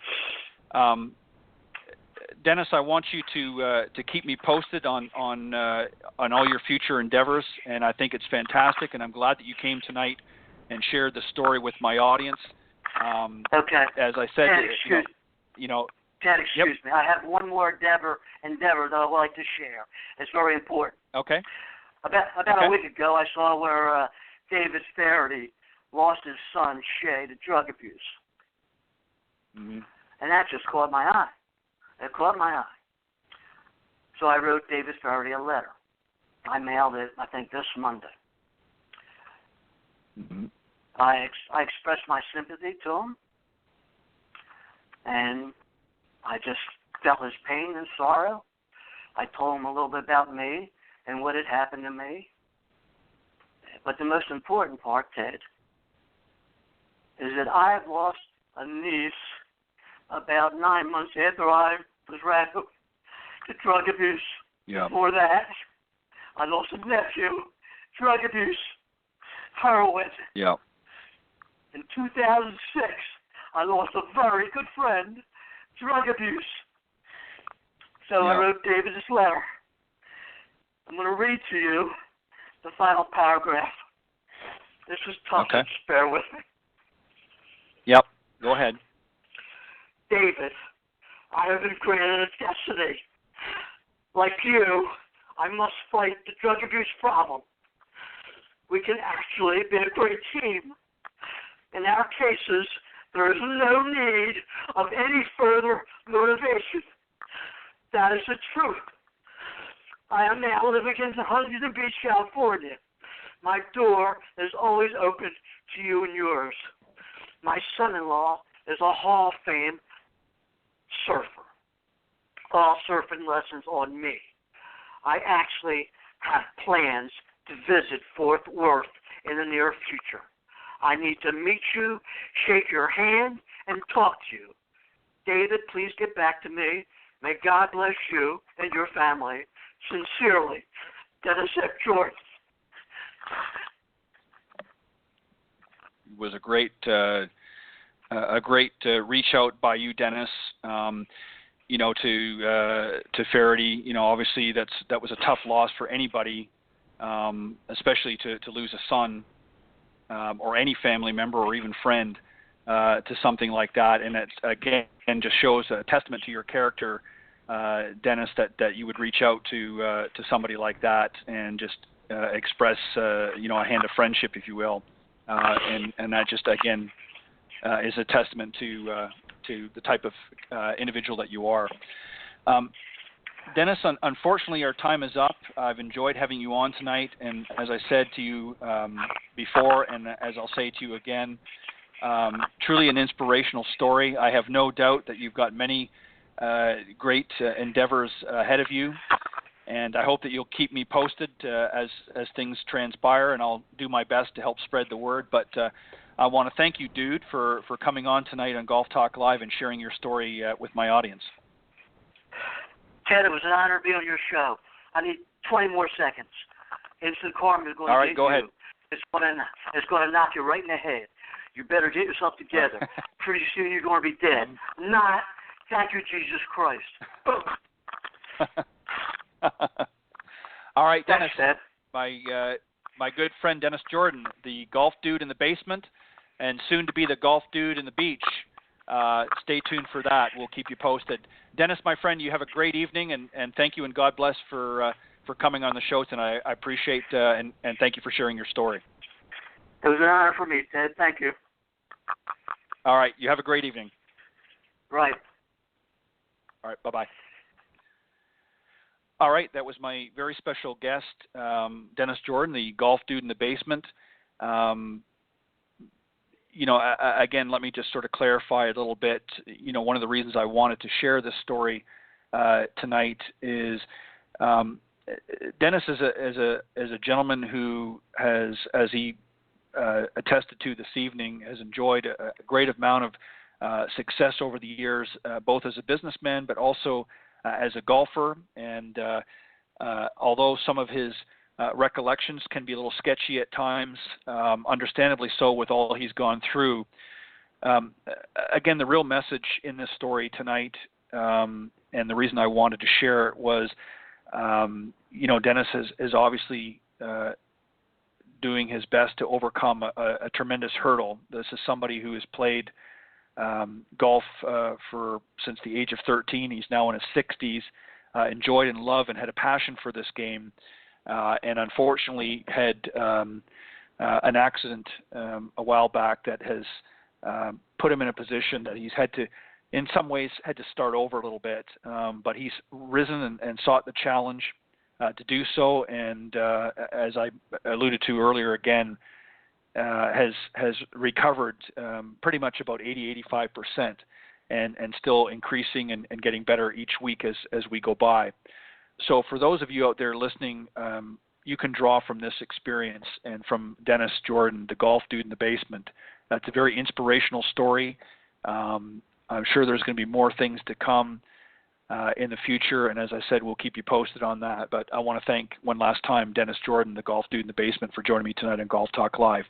Dennis, I want you to keep me posted on all your future endeavors, and I think it's fantastic, and I'm glad that you came tonight and shared the story with my audience. Okay. As I said, Ted, excuse me. I have one more endeavor that I would like to share. It's very important. Okay. About a week ago, I saw where David Faraday lost his son, Shay, to drug abuse. Mm-hmm. And that just caught my eye. It caught my eye. So I wrote David Faraday a letter. I mailed it, I think, this Monday. Mm-hmm. I expressed my sympathy to him, and I just felt his pain and sorrow. I told him a little bit about me and what had happened to me. But the most important part, Ted, is that I have lost a niece about 9 months after I was rattled to drug abuse. Yeah. Before that, I lost a nephew, drug abuse, heroin. Yeah. In 2006, I lost a very good friend, drug abuse. So I wrote David this letter. I'm going to read to you the final paragraph. This is tough, okay. Just bear with me. Yep, go ahead. David, I have been granted a destiny. Like you, I must fight the drug abuse problem. We can actually be a great team. In our cases, there is no need of any further motivation. That is the truth. I am now living in Huntington Beach, California. My door is always open to you and yours. My son-in-law is a Hall of Fame surfer. All surfing lessons on me. I actually have plans to visit Fort Worth in the near future. I need to meet you, shake your hand, and talk to you. David, please get back to me. May God bless you and your family. Sincerely, Dennis F. Jordan. It was a great reach out by you, Dennis. To Faraday. Obviously that was a tough loss for anybody, especially to lose a son or any family member or even friend to something like that. And it again just shows a testament to your character, Dennis, that you would reach out to somebody like that and just express a hand of friendship, if you will, and that just again is a testament to the type of individual that you are. Dennis, unfortunately, our time is up. I've enjoyed having you on tonight, and as I said to you before, and as I'll say to you again, truly an inspirational story. I have no doubt that you've got many great endeavors ahead of you, and I hope that you'll keep me posted as things transpire, and I'll do my best to help spread the word. But I want to thank you, dude, for coming on tonight on Golf Talk Live and sharing your story with my audience. Ted, it was an honor to be on your show. I need 20 more seconds. Instant karma is going to All right, get go you. ahead. It's going to knock you right in the head. You better get yourself together. Pretty soon you're going to be dead. Not, thank you, Jesus Christ. All right, Dennis. Thanks, My good friend Dennis Jordan, the golf dude in the basement, and soon to be the golf dude in the beach. Stay tuned for that. We'll keep you posted. Dennis, my friend, you have a great evening, and thank you, and God bless for coming on the show tonight. I appreciate and thank you for sharing your story. It was an honor for me, Ted. Thank you. All right. You have a great evening. Right. All right. Bye-bye. All right. That was my very special guest, Dennis Jordan, the golf dude in the basement. Again, let me just sort of clarify a little bit. One of the reasons I wanted to share this story tonight is, Dennis is a gentleman who has, as he attested to this evening, has enjoyed a great amount of success over the years, both as a businessman but also as a golfer. And although some of his recollections can be a little sketchy at times, understandably so with all he's gone through, again, the real message in this story tonight, and the reason I wanted to share it was, Dennis is obviously doing his best to overcome a tremendous hurdle. This is somebody who has played golf since the age of 13. He's now in his 60s, enjoyed and loved and had a passion for this game, and unfortunately had an accident a while back that has put him in a position that he's had to, in some ways, had to start over a little bit. But he's risen and sought the challenge to do so, and as I alluded to earlier, again, has recovered pretty much about 80-85%, and still increasing and getting better each week as we go by. So for those of you out there listening, you can draw from this experience and from Dennis Jordan, the golf dude in the basement. That's a very inspirational story. I'm sure there's going to be more things to come in the future, and as I said, we'll keep you posted on that. But I want to thank one last time Dennis Jordan, the golf dude in the basement, for joining me tonight on Golf Talk Live.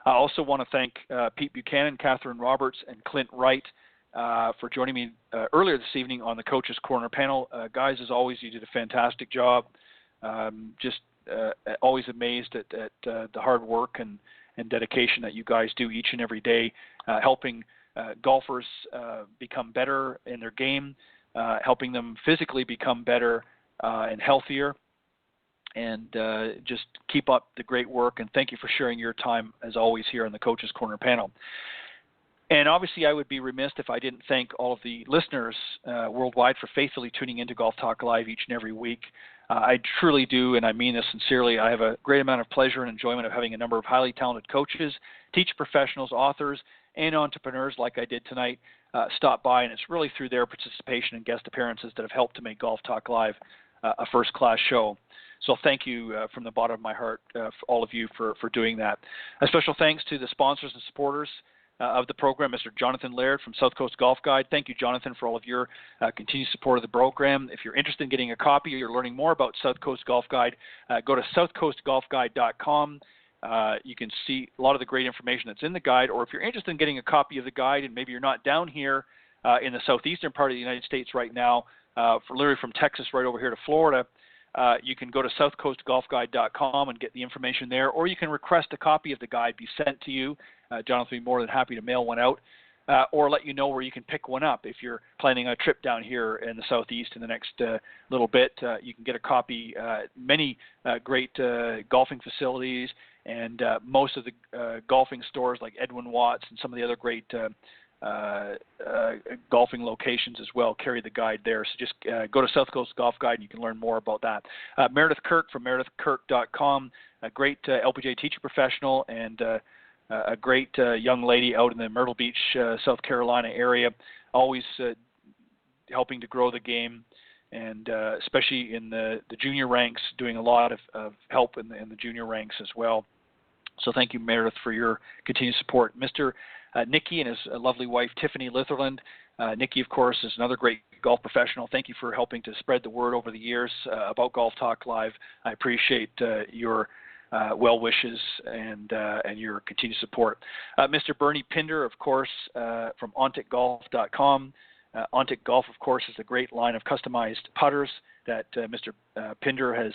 I also want to thank Pete Buchanan, Katherine Roberts, and Clint Wright for joining me earlier this evening on the Coach's Corner panel. Guys, as always, you did a fantastic job. Just always amazed at the hard work and dedication that you guys do each and every day, helping golfers become better in their game, helping them physically become better and healthier, and just keep up the great work. And thank you for sharing your time, as always, here on the Coach's Corner panel. And obviously, I would be remiss if I didn't thank all of the listeners worldwide for faithfully tuning into Golf Talk Live each and every week. I truly do, and I mean this sincerely. I have a great amount of pleasure and enjoyment of having a number of highly talented coaches, teacher professionals, authors, and entrepreneurs like I did tonight stop by, and it's really through their participation and guest appearances that have helped to make Golf Talk Live a first-class show. So thank you from the bottom of my heart, for all of you, for doing that. A special thanks to the sponsors and supporters of the program, Mr. Jonathan Laird from South Coast Golf Guide. Thank you, Jonathan, for all of your continued support of the program. If you're interested in getting a copy or you're learning more about South Coast Golf Guide, go to southcoastgolfguide.com. You can see a lot of the great information that's in the guide, or if you're interested in getting a copy of the guide and maybe you're not down here in the southeastern part of the United States right now, literally from Texas right over here to Florida, you can go to southcoastgolfguide.com and get the information there, or you can request a copy of the guide be sent to you. Jonathan will be more than happy to mail one out, or let you know where you can pick one up. If you're planning a trip down here in the southeast in the next little bit, you can get a copy. Many great golfing facilities and most of the golfing stores like Edwin Watts and some of the other great golfing locations as well carry the guide there. So just go to South Coast Golf Guide and you can learn more about that. Meredith Kirk from meredithkirk.com, a great LPGA teacher professional and a great young lady out in the Myrtle Beach, South Carolina area, always helping to grow the game, and especially in the junior ranks, doing a lot of help in the junior ranks as well. So thank you, Meredith, for your continued support. Mr. Nicky and his lovely wife, Tiffany Litherland. Nicky, of course, is another great golf professional. Thank you for helping to spread the word over the years about Golf Talk Live. I appreciate your well wishes and your continued support. Mr. Bernie Pinder, of course, from onticgolf.com. Ontic Golf, of course, is a great line of customized putters that Mr. Pinder has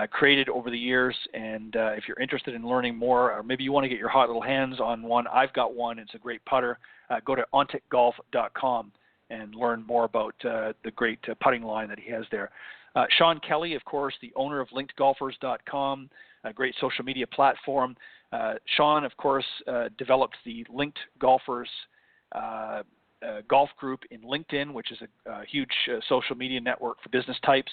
created over the years. And if you're interested in learning more, or maybe you want to get your hot little hands on one, I've got one. It's a great putter. Go to onticgolf.com and learn more about the great putting line that he has there. Sean Kelly, of course, the owner of linkedgolfers.com, a great social media platform. Sean, of course, developed the Linked Golfers golf group in LinkedIn, which is a huge social media network for business types.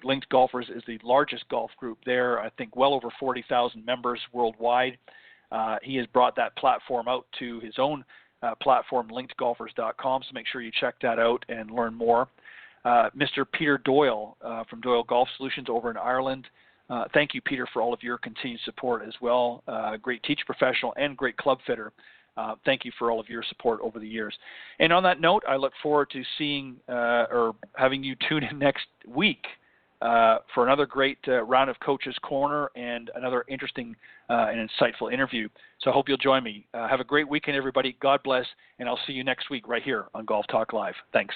Linked Golfers is the largest golf group there, I think well over 40,000 members worldwide. He has brought that platform out to his own platform, linkedgolfers.com, so make sure you check that out and learn more. Mr. Peter Doyle from Doyle Golf Solutions over in Ireland. Thank you, Peter, for all of your continued support as well. Great teacher professional and great club fitter. Thank you for all of your support over the years. And on that note, I look forward to seeing or having you tune in next week for another great round of Coach's Corner and another interesting and insightful interview. So I hope you'll join me. Have a great weekend, everybody. God bless, and I'll see you next week right here on Golf Talk Live. Thanks.